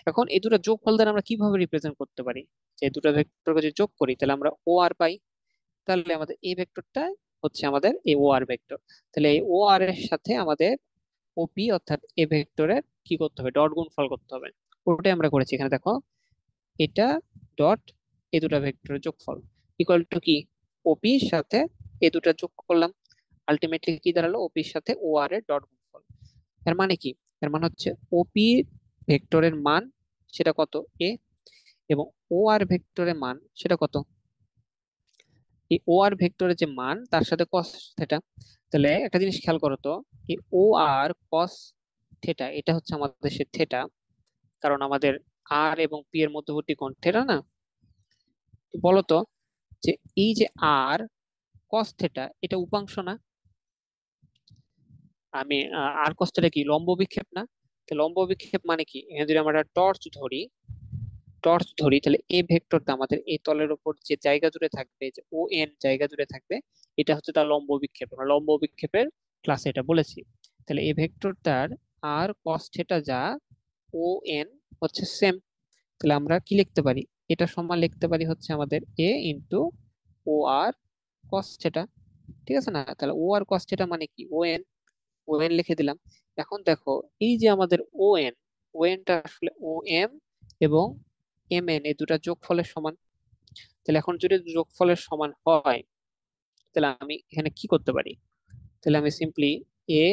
এখন এই দুটো যোগফল দ্বারা আমরা কিভাবে রিপ্রেজেন্ট করতে পারি? যে দুটো ভেক্টরকে যদি যোগ করি তাহলে আমরা ও আর পাই, তাহলে আমাদের এই ভেক্টরটা হচ্ছে আমাদের এ ও আর ভেক্টর। তাহলে এই ও আর এর সাথে আমাদের ওপি অর্থাৎ এ ভেক্টরের কি করতে হবে? ডট গুণফল করতে হবে। ওটাই আমরা করেছি এখানে, দেখো, এটা ডট এ দুটা ভেক্টরের যোগফল ইকুয়াল টু কি? ওপির সাথে এ দুটা যোগ করলাম, আলটিমেটলি কি দাঁড়ালো? ওপির সাথে ও আর এর ডট গুণফল। এর মানে কি? এর মানে হচ্ছে ওপি ভেক্টরের মান সেটা কত? এ, এবং ও আর ভেক্টরের মান সেটা কত? এই ও আর ভেক্টরের যে মান তার সাথে কস থিটা। তাহলে একটা জিনিস খেয়াল করো তো, এই ও আর কস থেটা এটা হচ্ছে আমাদের সে থেটা, কারণ আমাদের আর এবং পি এর মধ্যবর্তী কোণ থেটা না। তো বলতো যে এই যে আর কস থেটা এটা উপাংশ না? আমি আর কস থেটা কি লম্ব বিক্ষেপ না? তো লম্ব বিক্ষেপ মানে কি, এখানে যদি আমরা টর্চ ধরি তাহলে এ ভেক্টরটা আমাদের এই তলের উপর যে জায়গা জুড়ে থাকবে, যে ও এন জায়গা জুড়ে থাকবে, এটা হচ্ছে তার লম্ব বিক্ষেপ। আমরা লম্ব বিক্ষেপের ক্লাসে এটা বলেছি। তাহলে এই ভেক্টরটার আর কস থিটা যা, ও এন হচ্ছে সেম। তাহলে আমরা কি লিখতে পারি, এটা সমান লিখতে পারি হচ্ছে আমাদের এ ইন্টু ও আর কস থিটা। ঠিক আছে না? তাহলে ও আর কস থিটা মানে কি, ও এন লিখে দিলাম। এখন দেখো এই যে আমাদের ও এনটা আসলে ও এম এবং এম এন এই দুটা যোগফলের সমান। তাহলে এখন যদি যোগফলের সমান হয় তাহলে আমি এখানে কি করতে পারি, তাহলে আমি সিম্পলি এ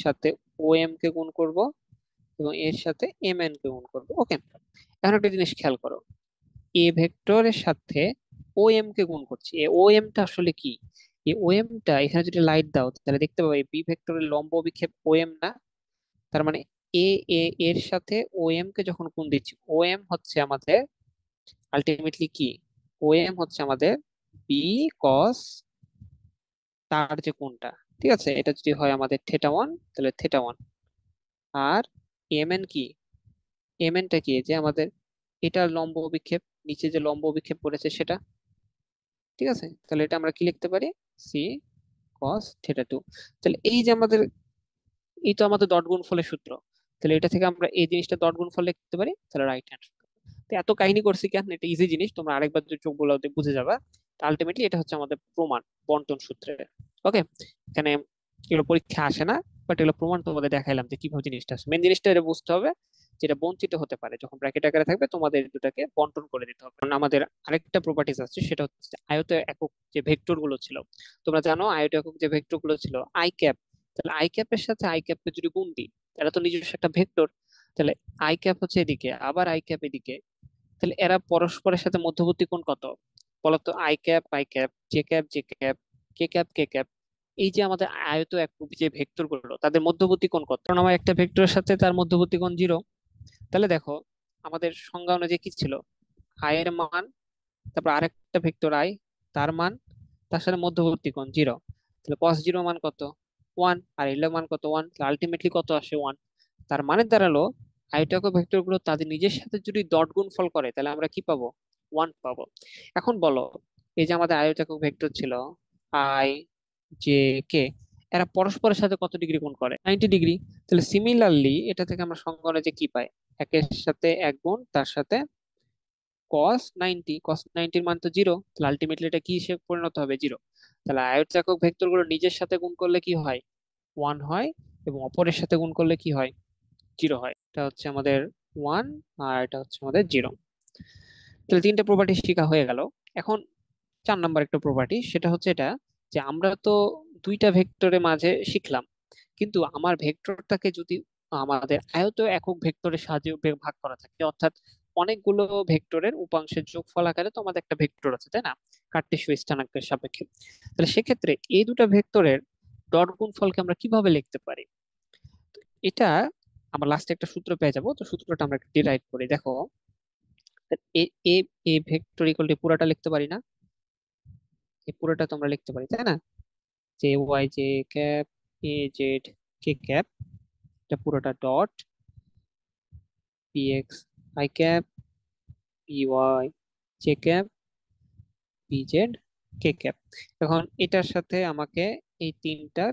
সাথে ও এম কে গুণ করব এবং এর সাথে এম এন কে গুণ করব। ওকে, এখন একটা জিনিস খেয়াল করো, এ ভেক্টরের সাথে ও এম কে গুণ করছি। এ ও এমটা আসলে কি, এই ও এমটা এখানে যদি লাইট দাও তাহলে দেখতে পাবে বি ভেক্টরের লম্ব বিক্ষেপ ও এম না? তার মানে এ এর সাথে ও এম কে যখন গুণ দিচ্ছি, ও এম হচ্ছে আমাদের আলটিমেটলি কি, ও এম হচ্ছে আমাদের বি কস তার যে কোণটা, ঠিক আছে, এটা যদি হয় আমাদের থেটা ওয়ান তাহলে থেটা ওয়ান। আর এম এন কি, এম এনটা কি, যে আমাদের এটা লম্ব বিক্ষেপ, নিচে যে লম্ব বিক্ষেপ পড়েছে সেটা। ঠিক আছে, তাহলে এটা আমরা কি লিখতে পারি, সি কস থেটা টু। তাহলে এই যে আমাদের, এই তো আমাদের ডট গুণফলের সূত্র। তাহলে এটা থেকে আমরা এই জিনিসটা ডট গুণফল লিখতে পারি, তাহলে রাইট হ্যান্ড। তো এত কাহিনী করছি কেন, এটা ইজি জিনিস, তোমরা আরেকবার যদি চোখ বুলাতে বুঝে যাবা। আলটিমেটলি এটা হচ্ছে আমাদের প্রমাণ বন্টন সূত্রের। ওকে, এখানে এগুলো পরীক্ষা আসে না, বাট এগুলো প্রমাণ তোমাদের দেখাইলাম যে কিভাবে জিনিসটা আসে। মেন জিনিসটা এটা বুঝতে হবে যেটা বঞ্চিত হতে পারে যখন ব্র্যাকেট আকারে থাকবে, তোমাদের দুটাকে বন্টন করে দিতে হবে। কারণ আমাদের আরেকটা প্রপার্টিজ আছে, সেটা হচ্ছে আয়ত একক যে ভেক্টর গুলো ছিল। তোমরা জানো আয়ত একক যে ভেক্টর গুলো ছিল আই ক্যাপ, তাহলে আই ক্যাপের সাথে আই ক্যাপকে যদি গুণ দিই, তাহলে তো নিজস্ব একটা ভেক্টর। তাহলে আই ক্যাপ হচ্ছে এদিকে, আবার আই ক্যাপ এদিকে, তাহলে এরা পরস্পরের সাথে মধ্যবর্তী কোণ কত বলতো, I cap, J cap J cap, K cap K cap. এই যে আমাদের আয়ত একরূপী যে ভেক্টর গুলো তাদের মধ্যবর্তী কোণ কত, কারণ আমার একটা ভেক্টরের সাথে তার মধ্যবর্তী কোণ 0। তাহলে দেখো আমাদের সংজ্ঞা অনুযায়ী কি ছিল, আই এর মান, তারপর আরেকটা ভেক্টর আই, তার মান, তার সাথে মধ্যবর্তী কোণ 0। তাহলে কস 0 মান কত, 1, আর এল মান কত 1, আলটিমেটলি কত আসে 1। তার মানে দাঁড়ালো আইটাকো ভেক্টর গুলো তাদের নিজের সাথে যদি ডট গুণফল করে তাহলে আমরা কি পাবো, 1 পাবো। এখন বলো, এই যে আমাদের আয়তাকক ভেক্টর ছিল আই জে কে, এরা পরস্পরের সাথে কত ডিগ্রি কোণ করে, 90 ডিগ্রি। তাহলে সিমিলারলি এটা থেকে আমরা সংজ্ঞা অনুযায়ী কি পাই, একের সাথে এক গুণ তার সাথে cos 90, মান তো 0, তাহলে আলটিমেটলি এটা কি হিসেবে পরিণত হবে, 0। তাহলে আয়তচাকক ভেক্টর গুলো নিজের সাথে গুণ করলে কি হয়, 1 হয়, এবং অপরের সাথে গুণ করলে কি হয়, 0 হয়। এটা হচ্ছে আমাদের 1, আর এটা হচ্ছে আমাদের 0। তাহলে তিনটা প্রপার্টি শেখা হয়ে গেল। এখন 4 নাম্বার একটা প্রপার্টি, সেটা হচ্ছে এটা, যে আমরা তো দুইটা ভেক্টরের মাঝে শিখলাম, কিন্তু আমার ভেক্টরটাকে যদি আমাদের আয়ত একক ভেক্টরের সাহায্যে ভাগ করা থাকে, অর্থাৎ অনেকগুলো ভেক্টরের উপাংশের যোগফল আকারে তো আমাদের একটা ভেক্টর আছে, তাই না, কার্টেসীয় স্থানাঙ্কের সাপেক্ষে। তাহলে সেক্ষেত্রে এই দুটো ভেক্টরের ডট গুণফলকে আমরা কিভাবে লিখতে পারি, এটা আমরা লাস্টে একটা সূত্র পেয়ে যাবো। তো সূত্রটা আমরা ডিরাইভ করি, দেখো এ এ এ ভেক্টর ইকুয়াল টু পুরাটা লিখতে পারি না, এই পুরোটা তোমরা লিখতে পারি তাই না, J Y J cap A Z K cap, এটা পুরোটা dot P X I cap P Y J cap P Z K cap. এখন এটার সাথে আমাকে এই তিনটার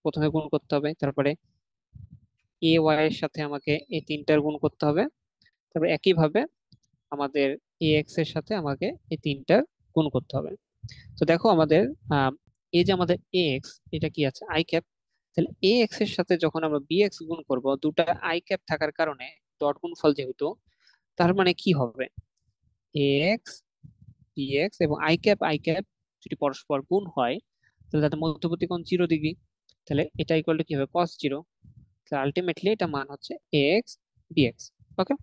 প্রথমে গুণ করতে হবে, তারপরে এ ওয়াই এর সাথে আমাকে এই তিনটার গুণ করতে হবে, তারপরে একইভাবে আমাদের এ এক্স এর সাথে আমাকে এই তিনটার গুণ করতে হবে। তো দেখো আমাদের আহ, এই যে আমাদের এ এক্স এটা কি আছে আই ক্যাপ, তাহলে এ এক্স এর সাথে যখন আমরা বি এক্স গুণ করব, দুটা আই ক্যাপ থাকার কারণে ডট গুণফল যেহেতু, তার মানে কি হবে, এ এক্স বি এক্স এবং আই ক্যাপ যদি পরস্পর গুণ হয় তাহলে তাদের মধ্যবর্তী কোণ 0 ডিগ্রি। তাহলে এটা ইকুয়াল টু কি হবে, cos 0। তাহলে আলটিমেটলি এটা মান হচ্ছে এ এক্স বি এক্স। ওকে,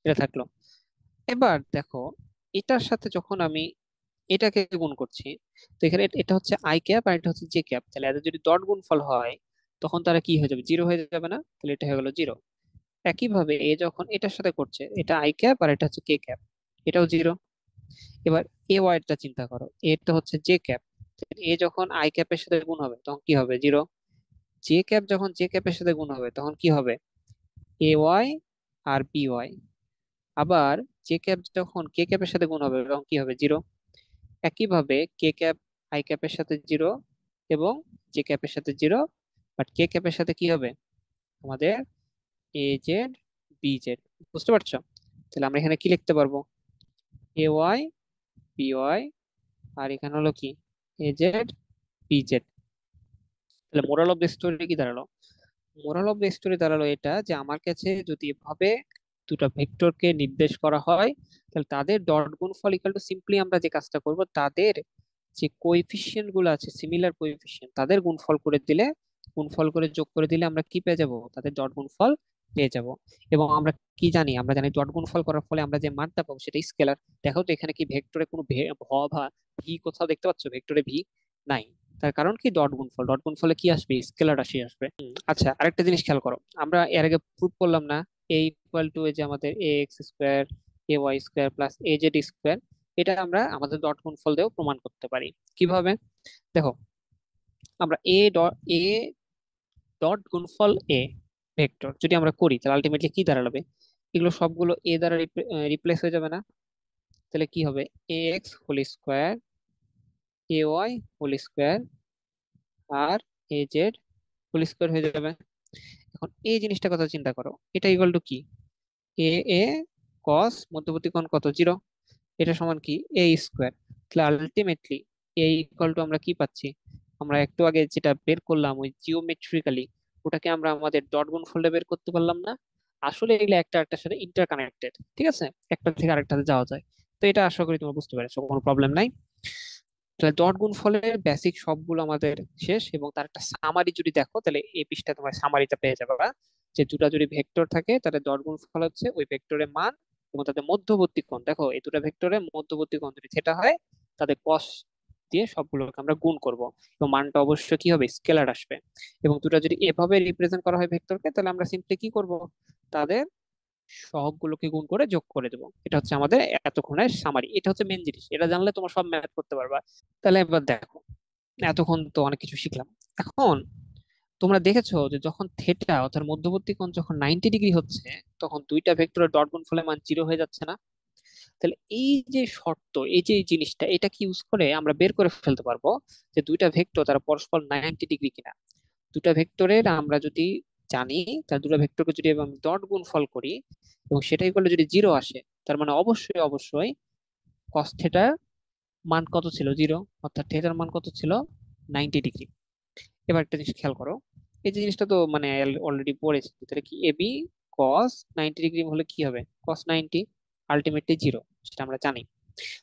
এটা থাকলো। এবার দেখো এটার সাথে যখন আমি এটাকে গুণ করছি, তো এখানে এটা হচ্ছে আই ক্যাপ আর এটা হচ্ছে জে ক্যাপ, তাহলে এদের যদি ডট গুণফল হয় তখন তারা কি হয়ে যাবে, জিরো হয়ে যাবে না? তাহলে এটা হয়ে গেল জিরো। একইভাবে এ যখন এটার সাথে করছে, এটা আই ক্যাপ আর এটা হচ্ছে কে ক্যাপ, এটাও জিরো। এবার এ ওয়াইটা চিন্তা করো, এটা হচ্ছে জে ক্যাপ, এ যখন আই ক্যাপের সাথে গুণ হবে তখন কি হবে, জিরো। জে ক্যাপ যখন জে ক্যাপের সাথে গুণ হবে তখন কি হবে, A Y R B Y. আবার জে ক্যাপ যখন কে ক্যাপের সাথে গুণ হবে তখন কি হবে, জিরো। একইভাবে কে ক্যাপ আই ক্যাপের সাথে জিরো এবং জে ক্যাপের সাথে জিরো, বাট কে ক্যাপের সাথে কি হবে আমাদের, এ জেড বি জেড। বুঝতে পারছো? তাহলে আমরা এখানে কি লিখতে পারবো, এ ওয়াই বি ওয়াই, আর এখানে হলো কি, এ জেড বি জেড। তাহলে মোরাল অফ দ্য স্টোরি কি দাঁড়ালো, মোরাল অফ দ্য স্টোরি দাঁড়ালো এটা যে আমার কাছে যদি এভাবে দুটো ভেক্টরকে নির্দেশ করা হয়, তাহলে তাদের ডট গুণফল ইকুয়াল টু, সিম্পলি আমরা যে কাজটা করব, তাদের যে কোএফিসিয়েন্ট গুলো আছে, সিমিলার কোএফিসিয়েন্ট, তাদের গুণফল করে দিলে, গুণফল করে যোগ করে দিলে আমরা কি পেয়ে যাব, তাদের ডট গুণফল পেয়ে যাব। এবং আমরা কি জানি, আমরা জানি ডট গুণফল করার ফলে আমরা যে মানটা পাবো সেটা স্কেলার। দেখো তো এখানে কি ভেক্টরে কোনো ভ বা ভি কোথাও দেখতে পাচ্ছ, ভেক্টরে ভি নাই। তার কারণ কি, ডট গুণফল, ডট গুণফলে কি আসবে, স্কেলার রাশি আসবে। আচ্ছা, আরেকটা জিনিস খেয়াল করো, আমরা এর আগে প্রুভ করলাম না, এ ইকুয়াল টু যে আমাদের a x square A Y square plus a z square, এটা আমরা আমাদের ডট গুণফল দিয়েও প্রমাণ করতে পারি। কিভাবে? দেখো, আমরা এ ডট গুণফল এ ভেক্টর যদি আমরা করি তাহলে আলটিমেটলি কি দাঁড়াবে, এগুলো সবগুলো এ দ্বারা রিপ্লেস হয়ে যাবে না? তাহলে কি হবে, a x whole square A Y whole square আর এ জেড হোল স্কোয়ার হয়ে যাবে। এখন এই জিনিসটা কথা চিন্তা করো, এটা ইকুয়াল টু কি, এ এ কস মধ্যবর্তী কোণ কত, জিরো। এটা সমান কি, এ স্কোয়ার। তাহলে আলটিমেটলি এ ইকুয়াল টু আমরা কি পাচ্ছি, আমরা একটু আগে যেটা বের করলাম ওই জিওমেট্রিক্যালি, ওটাকে আমরা আমাদের ডট গুণফলে বের করতে পারলাম না? আসলে এগুলো একটা একটার সাথে ইন্টারকানেক্টেড, ঠিক আছে, একটা থেকে আরেকটাতে যাওয়া যায়। তো এটা আশা করি তোমরা বুঝতে পেরেছো, কোনো প্রবলেম নাই। তাহলে ডট গুণফলের বেসিক সবগুলো আমাদের শেষ, এবং তার একটা সামারি যদি দেখো তাহলে এই পৃষ্ঠা তোমার সামারিটা পেয়ে যাবে বা, যে দুটা যদি ভেক্টর থাকে তাহলে ডট গুণফল হচ্ছে ওই ভেক্টরের মান এবং তাদের মধ্যবর্তী কোণ। দেখো এই দুটা ভেক্টরের মধ্যবর্তী কোণ যদি সেটা হয়, তাদের কস দিয়ে সবগুলোকে আমরা গুণ করব, এবং মানটা অবশ্যই কি হবে, স্কেলার আসবে। এবং দুটা যদি এভাবে রিপ্রেজেন্ট করা হয় ভেক্টরকে, তাহলে আমরা সিম্পলি কি করব, তাদের সহগগুলোকে গুণ করে যোগ করে দেবো। এটা হচ্ছে আমাদের এতক্ষণের সামারি, এটা হচ্ছে মেন জিনিস, এটা জানলে তোমার সব ম্যাথ করতে পারবা। তাহলে এবার দেখো, এতক্ষণ তো অনেক কিছু শিখলাম। এখন তোমরা দেখেছো যে যখন থেটা অর্থাৎ মধ্যবর্তী কোণ যখন 90 ডিগ্রি হচ্ছে, তখন দুইটা ভেক্টরের ডট গুণফলের মান জিরো হয়ে যাচ্ছে না? তাহলে এই যে শর্ত, এই যে এই জিনিসটা, এটা কি ইউজ করে আমরা বের করে ফেলতে পারবো যে দুইটা ভেক্টর তারা পরস্পর 90 ডিগ্রি কিনা। দুটা ভেক্টরের আমরা যদি জানি, তার দুটো ভেক্টরকে যদি আমি ডট গুণফল করি এবং সেটাই করলে যদি জিরো আসে, তার মানে অবশ্যই অবশ্যই কস থেটার মান কত ছিল, জিরো। অর্থাৎ থেটার মান কত ছিল, 90 ডিগ্রি। এবার একটা জিনিস খেয়াল করো, এই যে জিনিসটা তো মানে অলরেডি পড়েছি, তাহলে কি এ বি কস 90 ডিগ্রি হলে কি হবে, কস 90 আলটিমেটলি জিরো, সেটা আমরা জানি।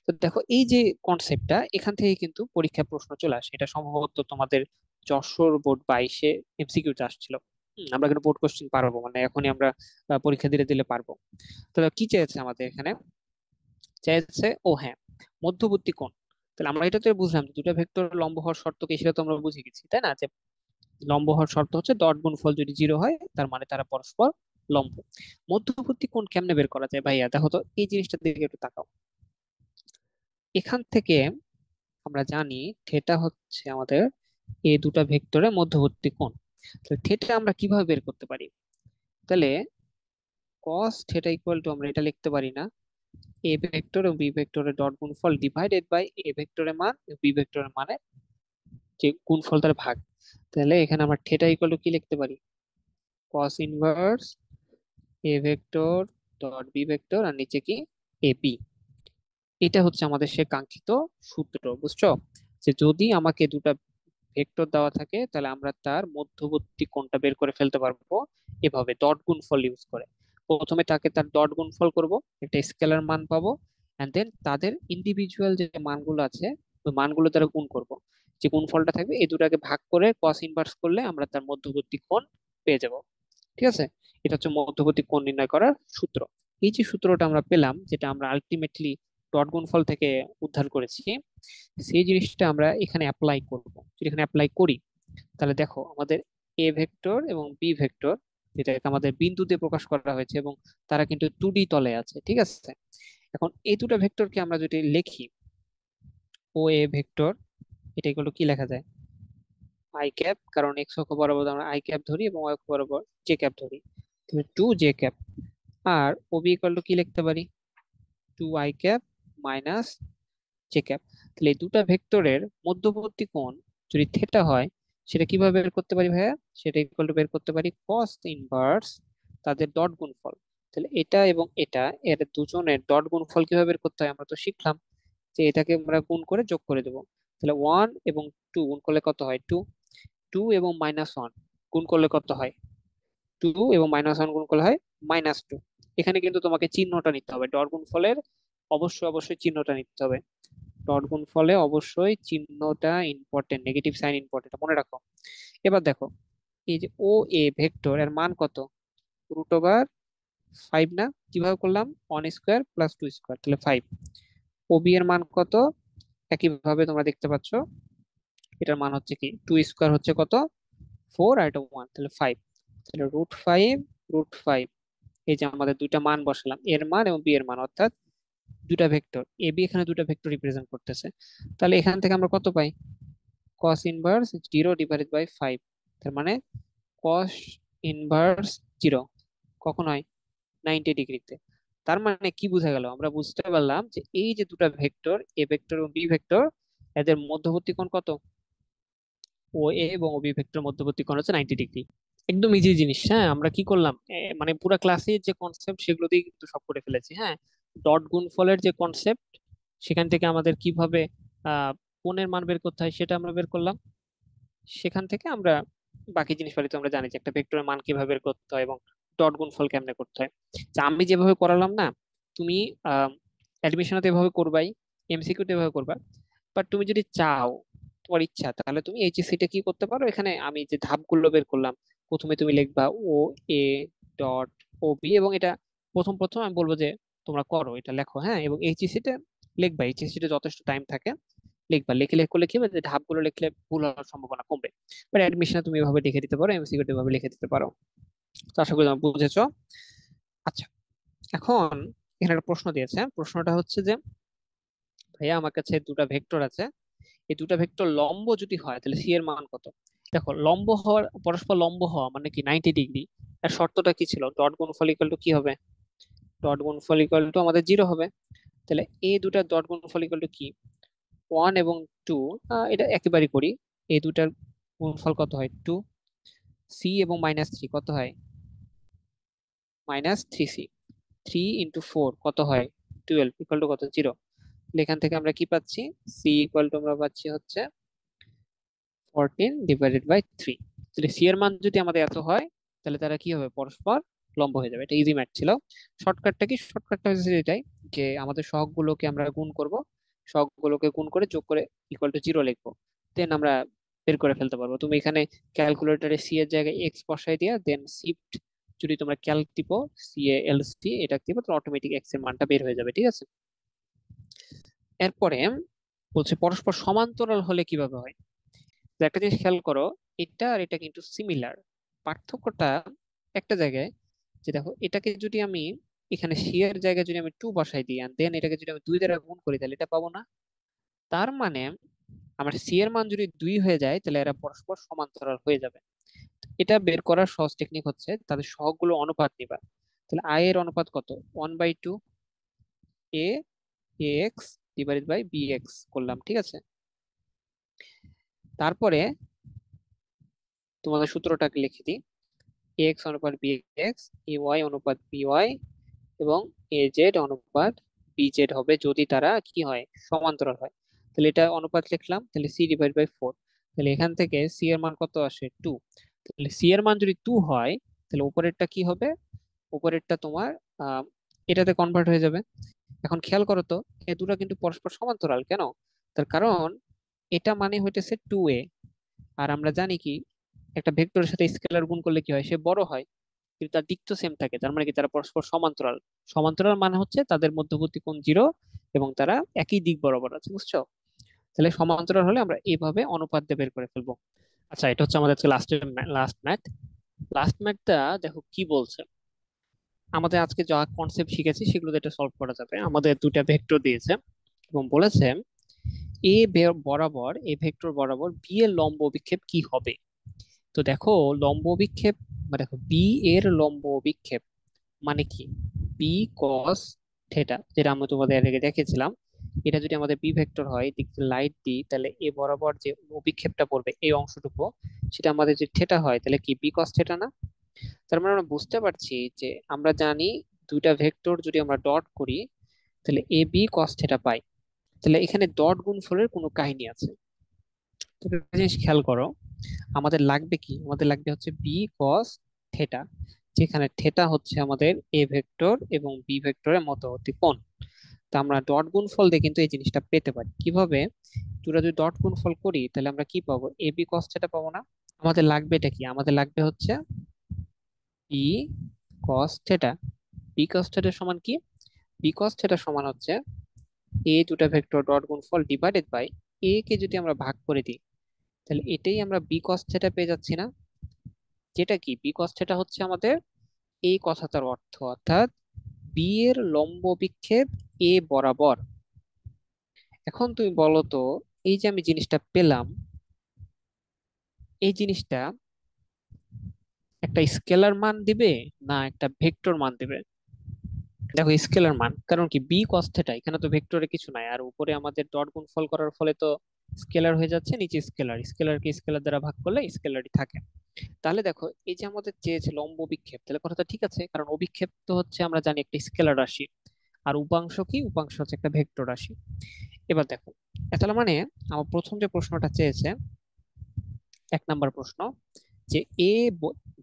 তো দেখো এই যে কনসেপ্টটা, এখান থেকে কিন্তু পরীক্ষায় প্রশ্ন চলে আসে, এটা সম্ভবত তোমাদের যশোর বোর্ড 22-এ এমসিকিউতে আসছিল। আমরা কিন্তু বোর্ড কোশ্চেন পারবো, মানে এখনই আমরা পরীক্ষা দিলে দিলে পারবো। তো কি চেয়েছে আমাদের এখানে, চেয়েছে ও হ্যাঁ, মধ্যবর্তী কোণ। তাহলে আমরা এটা তো বুঝলাম যে দুটো ভেক্টর লম্ব হওয়ার শর্ত কি, সেটা তো আমরা বুঝে গেছি তাই না, যে লম্ব হওয়ার শর্ত হচ্ছে ডট গুণফল যদি জিরো হয় তার মানে তারা পরস্পর লম্ব। মধ্যবর্তী কোণ কেমনে বের করা যায় ভাইয়া, দেখো তো এই জিনিসটার দিকে একটু তাকাও। এখান থেকে আমরা জানি থিটা হচ্ছে আমাদের এই দুটা ভেক্টরের মধ্যবর্তী কোণ। তাহলে থিটা আমরা কিভাবে বের করতে পারি, তাহলে cos থিটা ইকুয়াল টু আমরা এটা লিখতে পারি না, এ ভেক্টর এবং বি ভেক্টরের ডট গুণফল ডিভাইডেড বাই এ ভেক্টরের মান বি ভেক্টরের মানের যে গুণফল তার ভাগ। তাহলে এখানে আমরা থিটা ইকুয়াল টু কি লিখতে পারি, cos inverse a vector dot b vector আর নিচে কি, এ বি। এটা হচ্ছে আমাদের সে কাঙ্ক্ষিত সূত্র, বুঝছো? যে যদি আমাকে দুটা ভেক্টর দেওয়া থাকে তাহলে আমরা তার মধ্যবর্তী কোণটা বের করে ফেলতে পারবো এভাবে ডট গুণফল ইউজ করে। প্রথমে তাকে তার ডট গুণফল করব, একটা স্কেলার মান পাবো, এন্ড দেন তাদের ইন্ডিভিজুয়াল যে মানগুলো আছে ওই মানগুলো দ্বারা গুণ করব। যে গুণফলটা থাকবে এই দুটাকে ভাগ করে কস ইনভার্স করলে আমরা তার মধ্যবর্তী কোণ পেয়ে যাব। ঠিক আছে, এটা হচ্ছে মধ্যবর্তী কোণ নির্ণয় করার সূত্র। এই যে সূত্রটা আমরা পেলাম, যেটা আমরা আলটিমেটলি ডট গুণফল থেকে উদ্ধার করেছি, সেই জিনিসটা আমরা এখানে অ্যাপ্লাই করব। যদি এখানে অ্যাপ্লাই করি তাহলে দেখো আমাদের এ ভেক্টর এবং বি ভেক্টর, যেটাকে আমাদের বিন্দু দিয়ে প্রকাশ করা হয়েছে, এবং তারা কিন্তু 2D তলে আছে, ঠিক আছে। এখন এই দুটো ভেক্টরকে আমরা যদি লিখি, ও এ ভেক্টর, এটা এগুলো কি লেখা যায়, আই ক্যাপ, কারণ এক্স অক্ষ বরাবর আমরা আই ক্যাপ ধরি এবং ওয়াই অক্ষ বরাবর জে ক্যাপ ধরি, তাহলে 2 জে ক্যাপ। আর ওবি ইকুয়াল টু কি লিখতে পারি, 2 I cap minus J cap. তাহলে এই দুটা ভেক্টরের মধ্যবর্তী কোণ যদি থেটা হয়, সেটা কিভাবে বের করতে পারি ভাইয়া, সেটা ইকুয়াল টু বের করতে পারি কস ইনভার্স তাদের ডট গুণফল। তাহলে এটা এবং এটা, এর দুজনের ডট গুণফল কিভাবে বের করতে হয় আমরা তো শিখলাম, যে এটাকে আমরা গুণ করে যোগ করে দেবো। তাহলে 1 এবং 2 গুণ করলে কত হয়, 2। 2 এবং -1 গুণ করলে কত হয়, 2 এবং -1 গুণ করলে হয় -2। এখানে কিন্তু তোমাকে চিহ্নটা নিতে হবে, ডট গুণফলের অবশ্যই অবশ্যই চিহ্নটা নিতে হবে। ডট গুণফলে অবশ্যই চিহ্নটা ইম্পর্টেন্ট, নেগেটিভ সাইন ইম্পর্টেন্ট, মনে রাখো। এবার দেখো, এই যে ও এ ভেক্টর এর মান কত, √5 না, কিভাবে করলাম, 1 স্কোয়ার প্লাস 2 স্কোয়ার, তাহলে 5। ওবি এর মান কত, একইভাবে তোমরা দেখতে পাচ্ছ, এটার মান হচ্ছে কি, 2 স্কোয়ার হচ্ছে কত, 4, আর এটা 1, তাহলে 5। তাহলে √5, √5, এই যে আমাদের দুইটা মান বসালাম, এর মান এবং বি এর মান, অর্থাৎ দুটা ভেক্টর এ বি, এখানে দুটা ভেক্টর রিপ্রেজেন্ট করতেছে। তাহলে এখান থেকে আমরা কত পাই, কস ইনভার্স 0/5। তার মানে কস ইনভার্স 0 কখন হয়, 90 ডিগ্রিতে। তার মানে কি বোঝা গেল, আমরা বুঝতে পারলাম যে এই যে দুটা ভেক্টর, এ ভেক্টর এবং বি ভেক্টর, এদের মধ্যবর্তী কোণ কত, ও এ এবং ও বি ভেক্টর মধ্যবর্তী কোণ হচ্ছে 90 ডিগ্রি। একদম ইজি জিনিস। হ্যাঁ, আমরা কি করলাম, মানে পুরো ক্লাসে যে কনসেপ্ট সেগুলো দিয়ে কিন্তু সব করে ফেলেছি। হ্যাঁ, ডট গুণফলের যে কনসেপ্ট, সেখান থেকে আমাদের কিভাবে আহ কোণের মান বের করতে হয় সেটা আমরা বের করলাম। সেখান থেকে আমরা বাকি জিনিসপাতি তো আমরা জানি, যে একটা ভেক্টরের মান কিভাবে বের করতে হয় এবং ডট গুণফল কেমনে করতে হয়। তো আমি যেভাবে করালাম না, তুমি অ্যাডমিশনে এভাবে করবাই, এমসিকিউ তে এভাবে করবা। বাট তুমি যদি চাও, তোমার ইচ্ছা, তাহলে তুমি এইচএসসি টা কি করতে পারো, এখানে আমি যে ধাপগুলো বের করলাম, প্রথমে তুমি লিখবা ও এ ডট ও বি, এবং এটা প্রথম প্রথম আমি বলবো যে তোমরা করো, এটা লেখো। হ্যাঁ, এবং এইচএসসি টা লিখবা, এইচএসসি টা যথেষ্ট টাইম থাকে, লিখবা। লিখে লিখে করলে কি হবে, যে ধাপগুলো লিখলে ভুল হওয়ার সম্ভাবনা কমবে। বাট অ্যাডমিশনে তুমি এভাবে লিখে দিতে পারো, এমসিকিউ এভাবে লিখে দিতে পারো। তো আশা করি তোমরা বুঝেছো। আচ্ছা, এখন এখানে একটা প্রশ্ন দিয়েছে। প্রশ্নটা হচ্ছে যে, ভাইয়া আমার কাছে দুটা ভেক্টর আছে, এই দুটা ভেক্টর লম্ব যদি হয় তাহলে সি এর মান কত। দেখো, লম্ব হওয়ার, পরস্পর লম্ব হওয়া মানে কি 90 ডিগ্রি। আর শর্তটা কি ছিল, ডট গুণফল ইকুয়াল টু কি হবে, ডট গুণফল ইকুয়াল টু আমাদের 0 হবে। তাহলে এই দুটা ডট গুণফল ইকুয়াল টু কি, 1 এবং 2। এটা একেবারে করি, এই দুটার গুণফল কত হয়, 2। সি এবং -3 কত হয়, -3c। 3 × 4 কত হয়, 12, ইকুয়াল টু কত, 0। এখান থেকে আমরা কি পাচ্ছি, সি ইকুয়াল টু আমরা পাচ্ছি হচ্ছে 14/3। তাহলে সি এর মান যদি আমাদের এত হয়, তাহলে তারা কি হবে, পরস্পর লম্ব হয়ে যাবে। এটা ইজি ম্যাথ ছিল। শর্টকাটটা কি, শর্টকাটটা হচ্ছে এটাই, যে আমাদের সহগগুলোকে আমরা গুণ করব, সহগগুলোকে গুণ করে যোগ করে ইকুয়াল টু 0 লিখবো, দেন আমরা বের করে ফেলতে পারবো। তুমি এখানে ক্যালকুলেটরে সি এর জায়গায় এক্স বসাই দিয়া, দেন শিফট যদি তোমরা ক্যালক টিপো, সি এ এল সি এটা টিপো, তো অটোমেটিক এক্স এর মানটা বের হয়ে যাবে, ঠিক আছে। এরপরে বলছে পরস্পর সমান্তরাল হলে কিভাবে হয়। তো একটা জিনিস খেয়াল করো, এটা আর এটা কিন্তু সিমিলার, পার্থক্যটা একটা জায়গায়, যে দেখো এটাকে যদি আমি এখানে সি এর জায়গায় যদি আমি 2 বসাই দিই, দেন এটাকে যদি আমি 2 দ্বারা গুণ করি, তাহলে এটা পাবো না। তার মানে আমার সি এর মান যদি 2 হয়ে যায়, তাহলে এরা পরস্পর সমান্তরাল হয়ে যাবে। এটা বের করার সহজ টেকনিক হচ্ছে তাদের সহগগুলো অনুপাত নিবা। তাহলে আই এর অনুপাত কত, 1/2 a x divided by b x করলাম, ঠিক আছে। তারপরে তোমাদের সূত্রটাকে লিখে দিই, এক্স অনুপাত বি এক্স, এ ওয়াই অনুপাত বি ওয়াই, এবং এ জেড অনুপাত বি জেড হবে যদি তারা কি হয়, সমান্তরাল হয়। তাহলে এটা অনুপাত লিখলাম, তাহলে c/4। তাহলে এখান থেকে সি এর মান কত আসে, 2। তাহলে সি এর মান যদি 2 হয়, তাহলে উপরেরটা কি হবে, উপরেরটা তোমার আহ এটাতে কনভার্ট হয়ে যাবে। এখন খেয়াল করো তো, এই দুটো কিন্তু পরস্পর সমান্তরাল কেন, তার কারণ এটা মানে হইতেছে 2a। আর আমরা জানি কি, একটা ভেক্টরের সাথে স্কেলার গুণ করলে কি হয়, সে বড় হয়, কিন্তু তার দিক তো সেম থাকে। তার মানে কি, তারা পরস্পর সমান্তরাল। সমান্তরাল মানে হচ্ছে তাদের মধ্যবর্তী কোণ 0 এবং তারা একই দিক বরাবর আছে, বুঝছো। তাহলে সমান্তরাল হলে আমরা এইভাবে অনুপাত দিয়ে বের করে ফেলবো। আচ্ছা, এটা হচ্ছে আমাদের লাস্ট ম্যাথ। লাস্ট ম্যাথটা দেখো কি বলছে। আমাদের আজকে যা কনসেপ্ট শিখেছি সেগুলো এটা সলভ করা যাবে। আমাদের দুটা ভেক্টর দিয়েছে এবং বলেছে এ ভেক্টর বরাবর বি এর লম্ব অভিক্ষেপ কি হবে। তো দেখো, লম্ব অভিক্ষেপ মানে দেখো বি এর লম্ব অভিক্ষেপ মানে কি, বি কস থেটা, যেটা আমরা তোমাদের এর আগে দেখেছিলাম। এটা যদি আমাদের বি ভেক্টর হয়, দিক লাইট দিই, তাহলে এ বরাবর যে অভিক্ষেপটা পড়বে এই অংশটুকু, সেটা আমাদের যে থেটা হয়, তাহলে কি বি কস থেটা না? তার মানে আমরা বুঝতে পারছি যে আমরা জানি দুইটা ভেক্টর যদি আমরা ডট করি তাহলে এ বি কস থেটা পাই। তাহলে এখানে ডট গুণফলের কোনো কাহিনী আছে। তো একটা জিনিস খেয়াল করো, আমাদের লাগবে কি, আমাদের লাগবে হচ্ছে বি কস থেটা, যেখানে থেটা হচ্ছে আমাদের এ ভেক্টর এবং বি ভেক্টরের মধ্যবর্তী কোণ। তা আমরা ডট গুণফল দিয়ে কিন্তু এই জিনিসটা পেতে পারি কিভাবে। তোরা যদি ডট গুণফল করি তাহলে আমরা কি পাবো, এ বি কস থেটা পাবো না? আমাদের লাগবে এটা কি, আমাদের লাগবে হচ্ছে B cos theta. B cos theta সমান কি, বি কস থেটা সমান হচ্ছে এ দুটা ভেক্টর ডট গুণফল ডিভাইডেড বাই এ কে যদি আমরা ভাগ করে দিই, তাহলে এটাই আমরা বি কস থেটা পেয়ে যাচ্ছি না? যেটা কি বি কস থেটা হচ্ছে আমাদের এই কথাটার অর্থ, অর্থাৎ বি এর লম্ব বিক্ষেপ এ বরাবর। এখন তুমি বলো তো, এই যে আমি জিনিসটা পেলাম, এই জিনিসটা একটা স্কেলার মান দিবে না একটা ভেক্টর মান দিবে? দেখো স্কেলার মান, কারণ কি বি কস থেটা, এখানে তো ভেক্টরে কিছু নাই, আর উপরে আমাদের ডট গুণফল করার ফলে তো স্কেলার হয়ে যাচ্ছে, নিচে স্কেলার, স্কেলারকে স্কেলার দ্বারা ভাগ করলে স্কেলারই থাকে। তাহলে দেখো, এই যে আমাদের চেয়েছে লম্ব বিক্ষেপ, তাহলে কথাটা ঠিক আছে, কারণ অভিক্ষেপ তো হচ্ছে আমরা জানি একটা স্কেলার রাশি, আর উপাংশ কি, উপাংশ হচ্ছে একটা ভেক্টর রাশি। এবার দেখো, তাহলে মানে আমার প্রথম যে প্রশ্নটা চেয়েছে, 1 নাম্বার প্রশ্ন, যে এ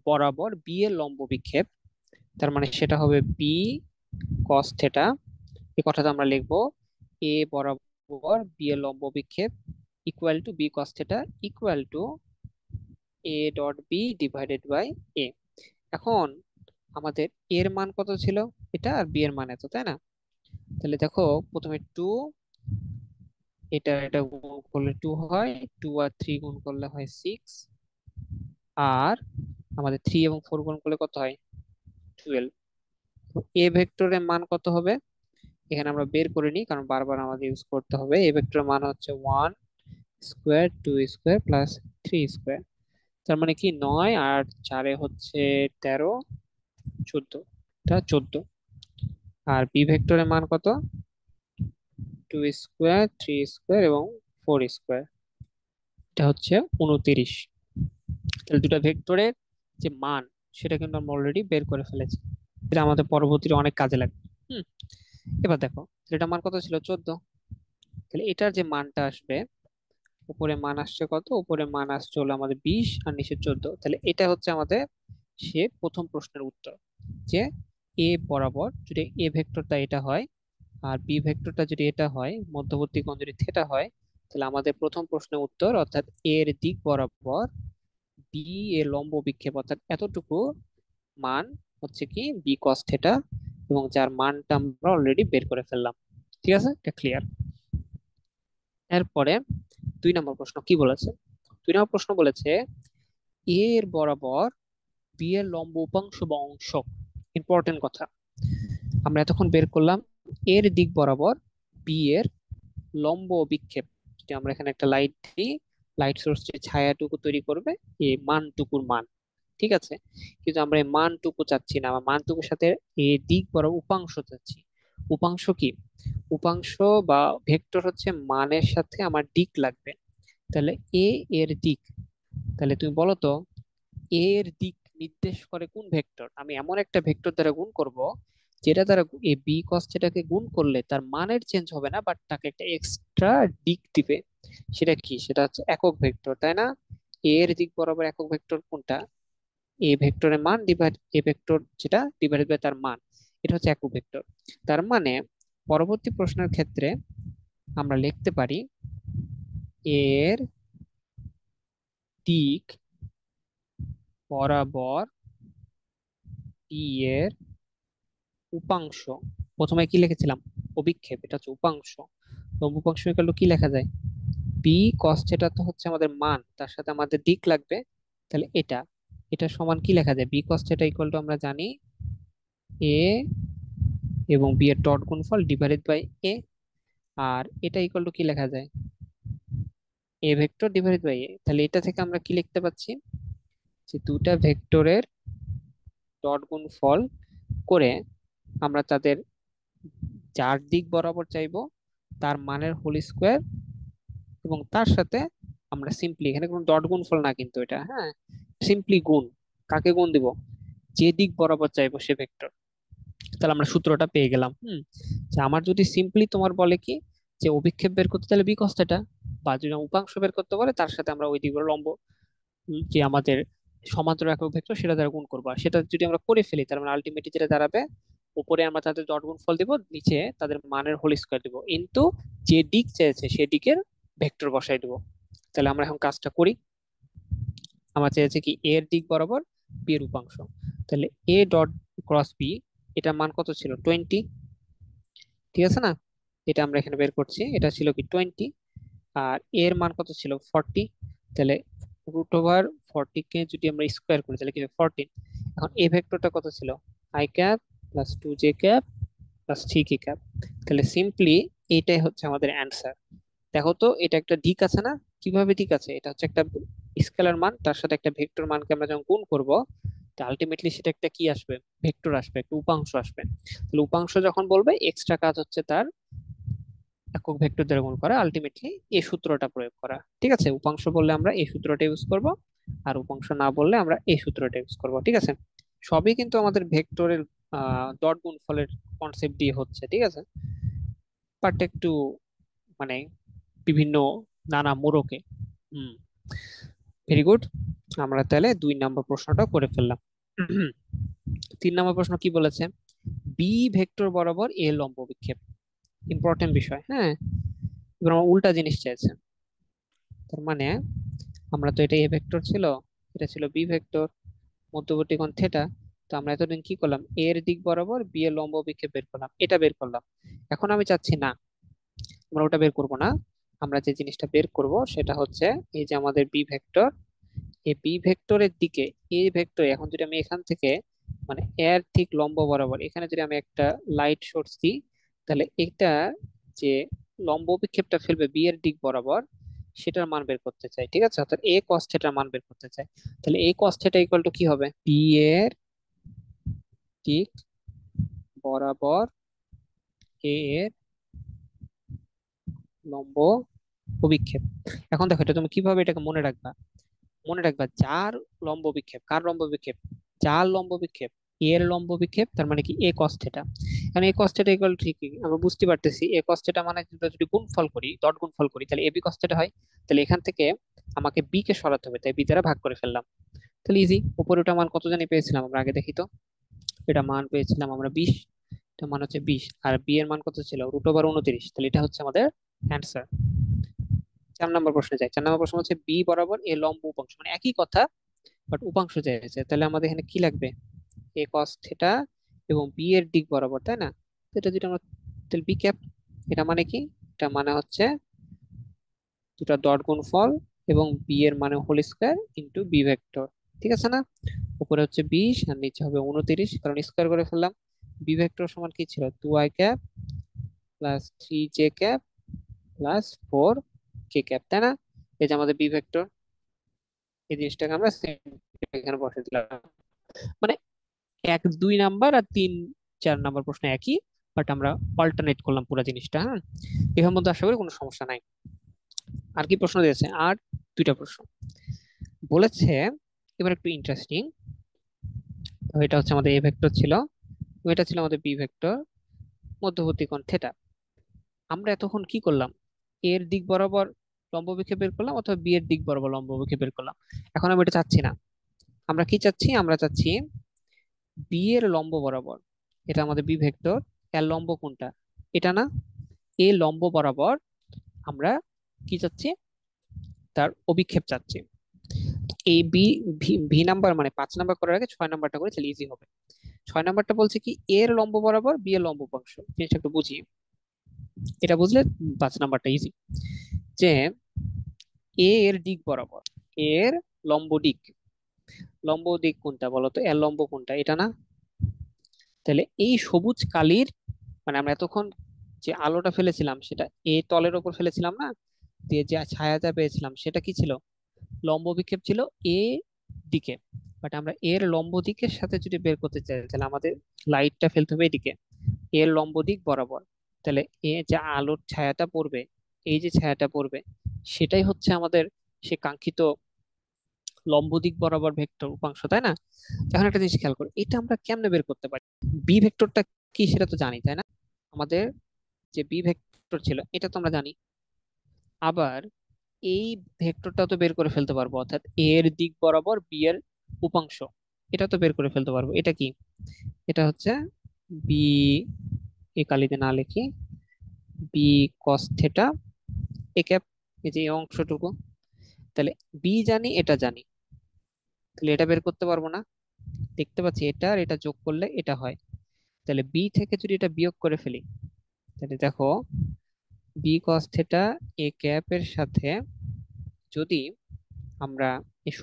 বরাবর বি এর লম্ব বিক্ষেপ, তার মানে সেটা হবে বি কস থেটা। এই কথাটা আমরা লিখবো, এ বরাবর বি এর লম্ব বিক্ষেপ equal to b cos theta equal to a dot b divided by a. এখন আমাদের এর মান কত ছিল, এটা, আর বি এর মান এত, তাই না? তাহলে দেখো, প্রথমে টু, এটা এটা গুণ করলে টু হয়, 2 আর 3 গুণ করলে হয় 6, আর আমাদের 3 এবং 4 গুণ করলে কত হয়, 12। তো এ ভেক্টরের মান কত হবে, এখানে আমরা বের করে নিই কারণ বারবার আমাদের ইউজ করতে হবে। এ ভেক্টরের মান হচ্ছে 1 স্কোয়ার 2 স্কোয়ার প্লাস 3 স্কোয়ার। তার মানে কি 9 আর 4 হচ্ছে 13, 14, এটা 14। আর বি ভেক্টরের মান কত, 2 স্কোয়ার 3 স্কোয়ার এবং 4 স্কোয়ার, এটা হচ্ছে 29। তাহলে দুটো ভেক্টরের যে মান সেটা কিন্তু আমরা অলরেডি বের করে ফেলেছি, এটা আমাদের পরবর্তীতে অনেক কাজে লাগবে। হুম। এবার দেখো, এটা মান কত ছিল, 14। তাহলে এটার যে মানটা আসবে, উপরে মান আসছে কত, উপরে মান আসছে হলো আমাদের 20 আর নিচে 14, তাহলে এটা হচ্ছে আমাদের সে প্রথম প্রশ্নের উত্তর, যে এ বরাবর যদি এ ভেক্টরটা এটা হয় আর বি ভেক্টরটা যদি এটা হয়, মধ্যবর্তী কোণ যদি থেটা হয়, তাহলে আমাদের প্রথম প্রশ্নের উত্তর, অর্থাৎ এর দিক বরাবর বি এর লম্ব বিক্ষেপ অর্থাৎ এতটুকু মান হচ্ছে কি বি কস থেটা, এবং যার মানটা আমরা অলরেডি বের করে ফেললাম। ঠিক আছে, এটা ক্লিয়ার। এরপরে 2 নম্বর প্রশ্ন কি বলেছে, 2 নম্বর প্রশ্ন বলেছে এ এর বরাবর বি এর লম্ব উপাংশ বা অংশ। ইম্পর্টেন্ট কথা, আমরা এতক্ষণ বের করলাম এর দিক বরাবর বি এর লম্ব বিক্ষেপ। যদি আমরা এখানে একটা লাইট দিই, লাইট সোর্স যে ছায়াটুকু তৈরি করবে এই মানটুকুর মান, ঠিক আছে। কিন্তু আমরা এই মানটুকু চাচ্ছি না, আমরা মানটুকুর সাথে এই দিক বরাবর উপাংশ চাচ্ছি। উপাংশ কি, উপাংশ বা ভেক্টর হচ্ছে মানের সাথে আমার দিক লাগবে। তাহলে এ এর দিক, তাহলে তুমি বলো তো, এ এর দিক নির্দেশ করে কোন ভেক্টর, আমি এমন একটা ভেক্টর দ্বারা গুণ করব যেটা দ্বারা এ বি কস যেটাকে গুণ করলে তার মানের চেঞ্জ হবে না, বাট তাকে একটা এক্সট্রা দিক দিবে। সেটা কি, সেটা হচ্ছে একক ভেক্টর, তাই না? এ এর দিক বরাবর একক ভেক্টর কোনটা, এ ভেক্টরের মান ডিভাইড এ ভেক্টর যেটা ডিভাইডেড বাই তার মান, এটা হচ্ছে একক ভেক্টর। তার মানে পরবর্তী প্রশ্নের ক্ষেত্রে আমরা লিখতে পারি এর দিক বরাবর টি এর উপাংশ, প্রথমে কি লিখেছিলাম, অভিক্ষেপ, এটা হচ্ছে উপাংশ। তো উপাংশ গেল কি লেখা যায়, বি কস থিটা তো হচ্ছে আমাদের মান, তার সাথে আমাদের দিক লাগবে। তাহলে এটা এটা সমান কি লেখা যায়, B cos theta equal to আমরা জানি এ এবং বি এর ডট গুণফল ডিভাইডেড বাই এ। আর এটা ইকুয়াল টু কি লেখা যায়, এ ভেক্টর ডিভাইডেড বাই এ। তাহলে এটা থেকে আমরা কি লিখতে পাচ্ছি, যে দুটা ভেক্টরের ডট গুণফল করে আমরা তাদের যার দিক বরাবর চাইবো তার মানের হোল স্কোয়ার, এবং তার সাথে আমরা সিম্পলি, এখানে কোনো ডট গুণফল না কিন্তু এটা, হ্যাঁ, সিম্পলি গুণ। কাকে গুণ দিব, যে দিক বরাবর চাইবো সে ভেক্টর। তাহলে আমরা সূত্রটা পেয়ে গেলাম। যে আমার যদি সিম্পলি তোমার বলে কি, যে অভিক্ষেপ বের করতে, তাহলে বি কস থিটা, বা যদি উপাংশ বের করতে বলে তার সাথে আমরা ওই দিকগুলো লম্ব, যে আমাদের সমান্তরাল একক ভেক্টর সেটা দ্বারা গুণ করবো। আর সেটা যদি আমরা করে ফেলি তাহলে আমরা আলটিমেটলি যেটা দাঁড়াবে, উপরে আমরা তাদের ডট গুণফল দিব, নিচে তাদের মানের হোল স্কোয়ার দিব, কিন্তু যে দিক চেয়েছে সে দিকের ভেক্টর বসাই দিব। তাহলে আমরা এখন কাজটা করি। আমার চেয়েছে কি এর দিক বরাবর বি এর উপাংশ। তাহলে এ ডট ক্রস বি, এটার মান কত ছিল, 20, ঠিক আছে না? এটা আমরা এখানে বের করছি, এটা ছিল কি 20, আর এর মান কত ছিল 40। তাহলে রুট ওভার 40 কে যদি আমরা স্কোয়ার করি তাহলে কি হবে 14। এখন এ ভেক্টরটা কত ছিল, I cap plus 2j cap plus 3k cap. তাহলে সিম্পলি এইটাই হচ্ছে আমাদের অ্যান্সার। দেখো তো এটা একটা দিক আছে না, কিভাবে দিক আছে, এটা হচ্ছে একটা স্কেলার মান, তার সাথে একটা ভেক্টর মানকে আমরা যখন গুণ করব, আলটিমেটলি সেটা একটা কি আসবে, ভেক্টর আসবে, একটা উপাংশ আসবে। তাহলে উপাংশ যখন বলবে, এক্সট্রা কাজ হচ্ছে তার একক ভেক্টর দ্বারা গুণ করা, আলটিমেটলি এই সূত্রটা প্রয়োগ করা। ঠিক আছে, উপাংশ বললে আমরা এই সূত্রটা ইউজ করব, আর উপাংশ না বললে আমরা এই সূত্রটা ইউজ করব। ঠিক আছে, সবই কিন্তু আমাদের ভেক্টরের ডট গুণফলের কনসেপ্ট দিয়ে হচ্ছে। ঠিক আছে, বাট একটু মানে বিভিন্ন নানা মোড়কে। হুম, ভেরি গুড। আমরা তাহলে 2 নম্বর প্রশ্নটা করে ফেললাম। 3 নম্বর প্রশ্ন কি বলেছে, বি ভেক্টর বরাবর এ লম্ব বিক্ষেপ। ইম্পর্টেন্ট বিষয়, হ্যাঁ। এবার আমার উল্টা জিনিস চাইছে। তার মানে আমরা তো এটা এ ভেক্টর ছিল, এটা ছিল বি ভেক্টর, মধ্যবর্তী কোণ থিটা। তো আমরা এতদিন কি করলাম, এর দিক বরাবর বি এর লম্ব বিক্ষেপ বের করলাম, এটা বের করলাম। এখন আমি চাচ্ছি না, আমরা ওটা বের করব না। আমরা যে জিনিসটা বের করব সেটা হচ্ছে এই যে আমাদের বি ভেক্টর, এই বি ভেক্টরের দিকে এই ভেক্টর, এখন যদি আমি এখান থেকে মানে এর ঠিক লম্ব বরাবর এখানে যদি আমি একটা লাইট সোর্স দিই, তাহলে এটা যে লম্ব বিক্ষেপটা ফেলবে বি এর দিক বরাবর, সেটার মান বের করতে চাই। ঠিক আছে, অর্থাৎ এ কস থিটার মান বের করতে চাই। তাহলে এ কস থিটা ইকুয়াল টু কি হবে, বি এর দিক বরাবর এ এর লম্ব অভিক্ষেপ। এখন দেখো এটা তুমি কিভাবে এটাকে মনে রাখবা, মনে রাখবা যার লম্ব বিক্ষেপ, কার লম্ব বিক্ষেপ, যার লম্ব বিক্ষেপ এর লম্ব বিক্ষেপ, তার মানে কি এ কস থিটা। কারণ এ কস থিটা ইকুয়াল, ঠিকই আমরা বুঝতে পারতেছি, এ কস থিটা মানে যদি গুণফল করি, ডট গুণফল করি, তাহলে এ বি কস থিটা হয়। তাহলে এখান থেকে আমাকে বি কে সরাতে হবে, তাই বি দ্বারা ভাগ করে ফেললাম। তাহলে ইজি। উপরে ওটা মান কত জানি পেয়েছিলাম আমরা, আগে দেখি তো। এটা মান পেয়েছিলাম আমরা 20, এটা মান হচ্ছে 20, আর বি এর মান কত ছিল, রুট ওভার 29। তাহলে এটা হচ্ছে আমাদের অ্যান্সার। 4 নম্বর প্রশ্নে যাই। 4 নম্বর প্রশ্ন হচ্ছে বি বরাবর এ লম্ব উপাংশ, মানে একই কথা বাট উপাংশ চাইছে। তাহলে আমাদের এখানে কি লাগবে, এ কস থিটা এবং বি এর দিক বরাবর, তাই না? তো এটা যেটা আমরা, তাহলে বি ক্যাপ, এটা মানে কি, এটা মানে হচ্ছে দুটা ডট গুণফল এবং বি এর মানে whole square into B vector. ঠিক আছে না? উপরে হচ্ছে 20 আর নিচে হবে 29, কারণ স্কয়ার করে ফেললাম। বি ভেক্টর সমান কি ছিল, 2i cap plus 3j cap plus 4k cap, তাই না? এই যে আমাদের বি ভেক্টর, এই জিনিসটাকে আমরা এখানে বসে দিলাম। মানে 1, 2 নাম্বার আর 3, 4 নাম্বার প্রশ্ন একই, বাট আমরা অল্টারনেট করলাম পুরো জিনিসটা। হ্যাঁ, এর মধ্যে আশা করি কোনো সমস্যা নাই। আর কি প্রশ্ন দিয়েছে, আর 2টা প্রশ্ন বলেছে। এবার একটু ইন্টারেস্টিং। এটা হচ্ছে আমাদের এ ভেক্টর ছিল, এটা ছিল আমাদের বি ভেক্টর, মধ্যবর্তী কোণ থিটা। আমরা এতক্ষণ কি করলাম, এর দিক বরাবর লম্ব বিক্ষেপ বের করলাম, অথবা বি এর দিক বরাবর লম্ব বিক্ষেপ বের করলাম। এখন আমি এটা চাচ্ছি না। আমরা কি চাচ্ছি, আমরা চাচ্ছি বি এর লম্ব বরাবর, এটা আমাদের বি ভেক্টর, এর লম্ব কোনটা, এটা না, এ লম্ব বরাবর আমরা কি চাচ্ছি, তার অভিক্ষেপ চাচ্ছি। এই বি, ভি নাম্বার মানে 5 নাম্বার করার আগে 6 নাম্বারটা করে তাহলে ইজি হবে। 6 নাম্বারটা বলছে কি, এর লম্ব বরাবর বি এর লম্ব উপাংশ, জিনিসটা একটু বুঝি। এটা বুঝলে 5 নাম্বারটা ইজি। যে এ এর দিক বরাবর, এর লম্ব দিক, লম্ব দিক কোনটা বলো তো, এর লম্ব কোনটা, এটা না? তাহলে এই সবুজ কালির, মানে আমরা এতক্ষণ যে আলোটা ফেলেছিলাম সেটা এ তলের উপর ফেলেছিলাম না, দিয়ে যে ছায়াটা পেয়েছিলাম সেটা কি ছিল, লম্ব বিক্ষেপ ছিল এ দিকে। বাট আমরা এর লম্ব দিকের সাথে যদি বের করতে চাই তাহলে আমাদের লাইটটা ফেলতে হবে এদিকে, এর লম্ব দিক বরাবর। তাহলে এ যে আলোর ছায়াটা পড়বে, এই যে ছায়াটা পড়বে, সেটাই হচ্ছে আমাদের সে কাঙ্ক্ষিত লম্ব দিক বরাবর ভেক্টর উপাংশ, তাই না? এখন একটা জিনিস খেয়াল করো, এটা আমরা কেমনে বের করতে পারি? বি ভেক্টরটা কি সেটা তো জানি, তাই না? আমাদের যে বি ভেক্টর ছিল এটা তো আমরা জানি। আবার এই ভেক্টরটা তো বের করে ফেলতে পারবো, অর্থাৎ এ এর দিক বরাবর বি এর উপাংশ, এটা তো বের করে ফেলতে পারবো। এটা কি? এটা হচ্ছে বি, এ কালিতে না লিখি, B cos theta a cap, এই যে এই অংশটুকু। তাহলে বি জানি, এটা জানি, তাহলে এটা বের করতে পারবো না? দেখতে পাচ্ছি এটা আর এটা যোগ করলে এটা হয়। তাহলে বি থেকে যদি এটা বিয়োগ করে ফেলি, তাহলে দেখো B cos theta a cap এর সাথে যদি আমরা এই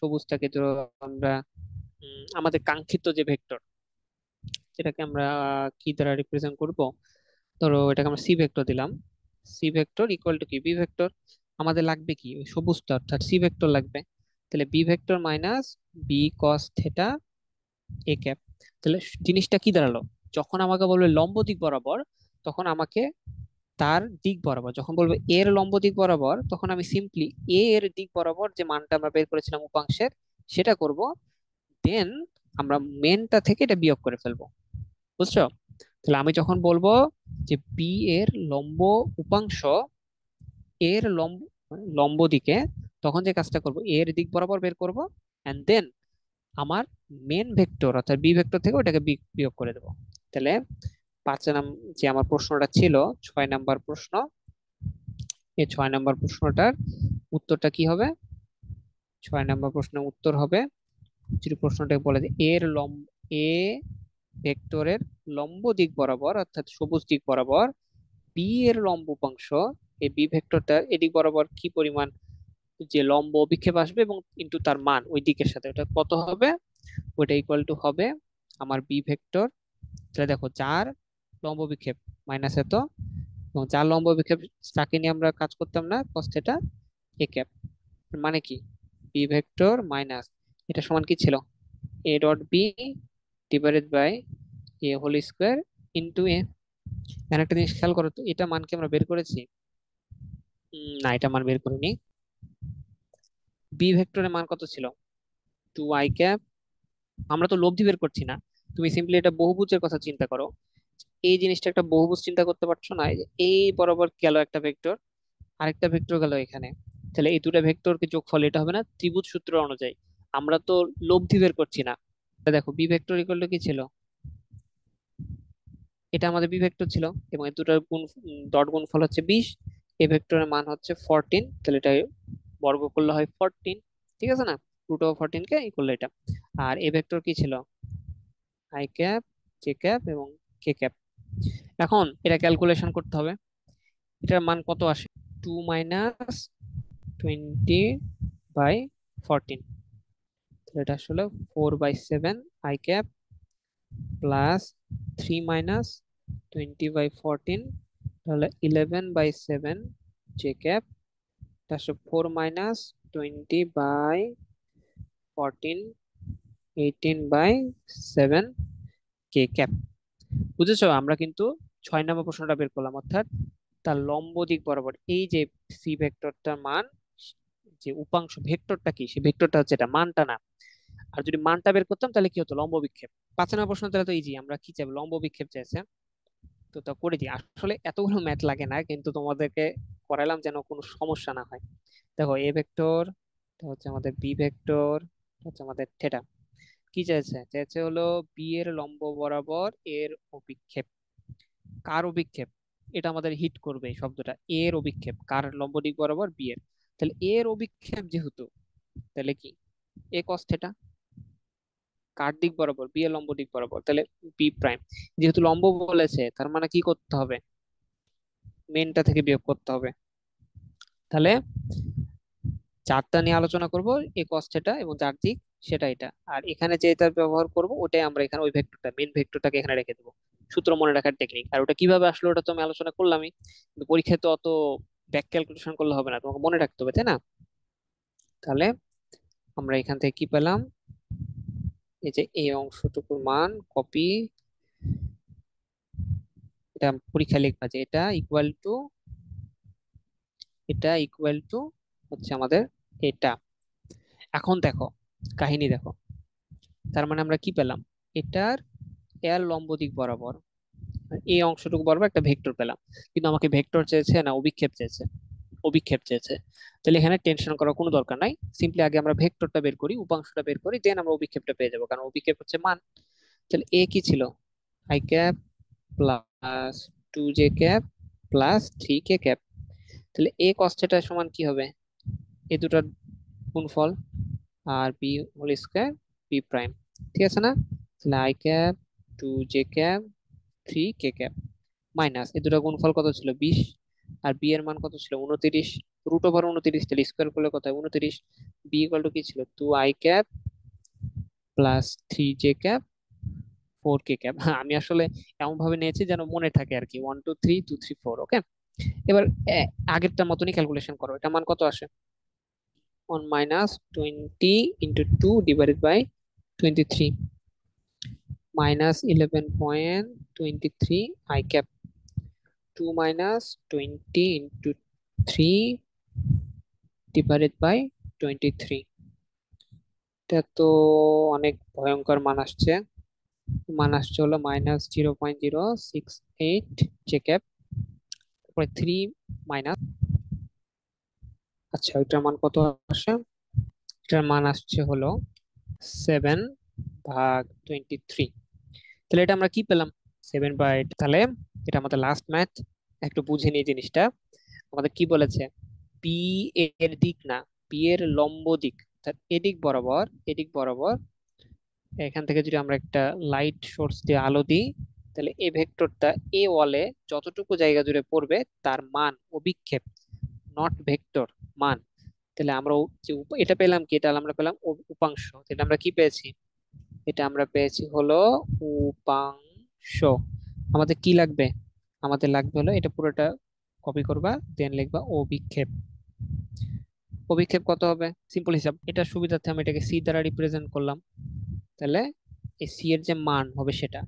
সবুজটাকে ধরো আমরা আমাদের কাঙ্ক্ষিত যে ভেক্টর, যেটাকে আমরা কি দ্বারা রিপ্রেজেন্ট করব, ধরো এটাকে আমরা সি ভেক্টর দিলাম। সি ভেক্টর ইকুয়াল টু কি, বি ভেক্টর। আমাদের লাগবে কি, ওই সবুজটা, অর্থাৎ সি ভেক্টর লাগবে। তাহলে b vector minus b cos theta a cap. তাহলে জিনিসটা কি দাঁড়ালো, যখন আমাকে বলবে লম্ব দিক বরাবর, তখন আমাকে তার দিক বরাবর, যখন বলবে এর লম্ব দিক বরাবর, তখন আমি সিম্পলি এ এর দিক বরাবর যে মানটা আমরা বের করেছিলাম উপাংশের সেটা করব। দেন আমরা মেনটা থেকে এটা বিয়োগ করে ফেলবো, বুঝছো? তাহলে আমি যখন বলবো যে বি এর লম্ব উপাংশ এর লম্ব, লম্ব দিকে, তখন যে কাজটা করব এর দিক বরাবর বের করব, এন্ড দেন আমার মেন ভেক্টর অর্থাৎ বি ভেক্টর থেকে ওটাকে বিয়োগ করে দেবো। তাহলে 5 যে আমার প্রশ্নটা ছিল, 6 নাম্বার প্রশ্ন, এই 6 নাম্বার প্রশ্নটার উত্তরটা কি হবে? 6 নাম্বার প্রশ্নের উত্তর হবে, যদি প্রশ্নটা বলে যে এর লম্ব, এ ভেক্টরের লম্ব দিক বরাবর অর্থাৎ সবুজ দিক বরাবর বি এর লম্ব উপাংশ, এই বি ভেক্টরটা এদিক বরাবর কি পরিমাণ যে লম্ব অভিক্ষেপ আসবে এবং ইনটু তার মান ওই দিকের সাথে ওটা কত হবে, ওটা ইকুয়াল টু হবে আমার বি ভেক্টর। তাহলে দেখো যার লম্ব বিক্ষেপ মাইনাস এত, এবং যার লম্ব বিক্ষেপ তাকে নিয়ে আমরা কাজ করতাম না cos θ এ ক্যাপ, মানে কি বি ভেক্টর মাইনাস, এটা সমান কি ছিল, a dot b divided by a whole square into a. এখানে একটা জিনিস খেয়াল করো তো, এটা মান কি আমরা বের করেছি? না, এটা মান বের করিনি। বি ভেক্টরের মান কত ছিল, 2 i ক্যাপ। আমরা তো লব্ধি বের করছি না, তুমি সিম্পলি এটা বহুভুজের কথা চিন্তা করো। এই জিনিসটা একটা বহুভুজ চিন্তা করতে পারছো না, এই যে এই বরাবর গেল একটা ভেক্টর, আরেকটা ভেক্টর গেল এখানে, তাহলে এই দুটা ভেক্টরকে যোগফল এটা হবে না ত্রিভুজ সূত্র অনুযায়ী? আমরা তো লব্ধি বের করছি না। তা দেখো বি ভেক্টর ইকুয়াল টু কি ছিল, এটা আমাদের বি ভেক্টর ছিল, এবং এই দুটার গুণ, ডট গুণফল হচ্ছে 20, এ ভেক্টরের মান হচ্ছে 14, তাহলে এটা বর্গ করলে হয় 14, ঠিক আছে না? √14 কে ই করলে এটা। আর এ ভেক্টর কি ছিল, আই ক্যাপ, জে ক্যাপ এবং কে ক্যাপ। এখন এটা ক্যালকুলেশন করতে হবে, এটার মান কত আসে, 2 - 20/14, তাহলে এটা আসলে 4/7 i ক্যাপ প্লাস 3 - 20/14, তাহলে 11/7 জে ক্যাপ, এটা আসলে 4 - 20/14, 18/7 কে ক্যাপ। বুঝেছো? আমরা কিন্তু 6 নম্বর প্রশ্নটা বের করলাম, অর্থাৎ তার লম্ব দিক বরাবর এই যে সি ভেক্টরটার মান, যে উপাংশ ভেক্টরটা কি, সেই ভেক্টরটা হচ্ছে এটা, মানটা না। আর যদি মানটা বের করতাম তাহলে কি হতো, লম্ব বিক্ষেপ। 5 নম্বর প্রশ্ন তাহলে তো ইজি, আমরা কি চাইবো, লম্ব বিক্ষেপ চাইছে, তো তা করে দিই। আসলে এতগুলো ম্যাথ লাগে না, কিন্তু তোমাদেরকে করালাম যেন কোনো সমস্যা না হয়। দেখো এ ভেক্টর হচ্ছে আমাদের বি ভেক্টর হচ্ছে আমাদের থেটা, কি চাইছে, চাইছে হলো বি এর লম্ব বরাবর এর অভিক্ষেপ। কার অভিক্ষেপ, এটা আমাদের হিট করবে এই শব্দটা, এর অভিক্ষেপ কার লম্ব দিক বরাবর বি এর। তাহলে এর অভিক্ষেপ যেহেতু, তাহলে কি এ কস থেটা, কার দিক বরাবর, বি এর লম্ব দিক বরাবর, তাহলে বি প্রাইম। যেহেতু লম্ব বলেছে তার মানে কি করতে হবে, মেনটা থেকে বিয়োগ করতে হবে। তাহলে যারটা নিয়ে আলোচনা করব এই কস্ট এটা, এবং যার দিক সেটা এটা, আর এখানে যেটা ব্যবহার করব ওটাই আমরা এখানে ওই ভেক্টরটা মেইন ভেক্টরটাকে এখানে রেখে দেবো। সূত্র মনে রাখার টেকনিক, আর ওটা কিভাবে আসলো ওটা তো আমি আলোচনা করলামই, কিন্তু পরীক্ষায় তো অত ব্যাক ক্যালকুলেশন করলে হবে না, তোমাকে মনে রাখতে হবে, তাই না? তাহলে আমরা এখান থেকে কি পেলাম, এই যে এই অংশটুকুর মান কপি, এটা পরীক্ষা লিখবা যে এটা ইকুয়াল টু হচ্ছে আমাদের এটা। এখন দেখো, কাহিনী দেখো, তার মানে আমরা কি পেলাম, এটার এর লম্ব দিক বরাবর এই অংশটুকু বরাবর একটা ভেক্টর পেলাম, কিন্তু আমাকে ভেক্টর চেয়েছে না অভিক্ষেপ চেয়েছে, অভিক্ষেপ চেয়েছে। তাহলে এখানে টেনশন করার কোনো দরকার নাই, সিম্পলি আগে আমরা ভেক্টরটা বের করি, উপাংশটা বের করি, দেন আমরা অভিক্ষেপটা পেয়ে যাবো, কারণ অভিক্ষেপ হচ্ছে মান। তাহলে এ কি ছিল, I cap plus 2j cap plus 3k cap. তাহলে এ কস থিটা সমান কি হবে, এ দুটার গুণফল, আর b whole square b prime, ঠিক আছে না? তাহলে i cap 2j cap 3k cap minus এ দুটো গুণফল কত ছিল 20, আর বি এর মান কত ছিল 29, √29, তাহলে স্কোয়ার করলে কত হয় 29। বি ইকুয়াল টু কি ছিল 2i cap plus 3j cap 4k cap. হ্যাঁ, আমি আসলে এমন ভাবে নিয়েছি যেন মনে থাকে আর কি, 1 2 3 2 3 4, ওকে। এবার আগেরটার মতনই ক্যালকুলেশন করো, এটা মান কত আসে, 1 - 20 × 2 / 23 -11.23 i ক্যাপ, 2 - 20 × 3 / 23। এটা তো অনেক ভয়ঙ্কর মান আসছে, মান আসছে হলো -0.068 j ক্যাপ, তারপরে 3 মাইনাস, আচ্ছা ওইটার মান কত আসে, এটার মান আসছে হলো 7/23। তাহলে এটা আমরা কি পেলাম, 7/, তাহলে এটা আমাদের লাস্ট ম্যাথ। একটু বুঝে নিই জিনিসটা, আমাদের কি বলেছে, পি এর দিক না, পি এর লম্ব দিক, অর্থাৎ এদিক বরাবর এখান থেকে যদি আমরা একটা লাইট সোর্স দিয়ে আলো দিই, তাহলে এই ভেক্টরটা এ ওয়ালে যতটুকু জায়গা জুড়ে পড়বে তার মান অভিক্ষেপ, নট ভেক্টর, মান। তাহলে আমরা এটা পেলাম কি, এটা আমরা পেলাম উপাংশ, তাহলে আমরা কি পেয়েছি, এটা আমরা পেয়েছি হলো উপাংশ। আমাদের কি লাগবে, আমাদের লাগবে হলো এটা পুরোটা কপি করবা, দেন লিখবা অভিক্ষেপ। অভিক্ষেপ কত হবে, সিম্পল হিসাব, এটা সুবিধার্থে আমি এটাকে সি দ্বারা রিপ্রেজেন্ট করলাম। তাহলে এই সি এর যে মান হবে সেটা,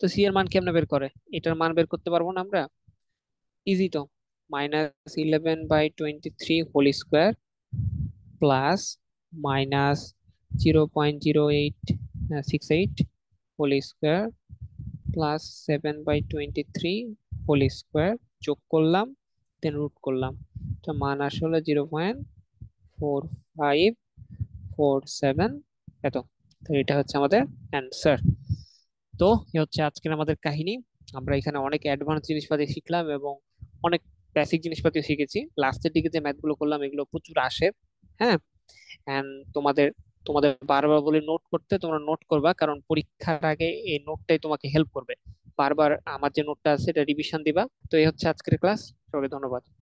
তো সি এর মান কি আমরা বের করে, এটার মান বের করতে পারবো না আমরা, ইজি তো, -11/23 whole square plus -0.0868 whole square plus 7/23 whole square, যোগ করলাম, দেন রুট করলাম, তো মান আসলে 0.4547, এত। তো এটা হচ্ছে আমাদের অ্যান্সার। তো এ হচ্ছে আজকের আমাদের কাহিনী। আমরা এখানে অনেক অ্যাডভান্স জিনিসপাতি শিখলাম এবং অনেক বেসিক জিনিসপাতি শিখেছি, লাস্টের দিকে যে ম্যাথগুলো করলাম এগুলো প্রচুর আসে। হ্যাঁ, এন্ড তোমাদের তোমাদের বারবার বলে নোট করতে, তোমরা নোট করবা, কারণ পরীক্ষার আগে এই নোটটাই তোমাকে হেল্প করবে। বারবার আমার যে নোটটা আছে এটা রিভিশন দিবা। তো এই হচ্ছে আজকের ক্লাস, সবাইকে ধন্যবাদ।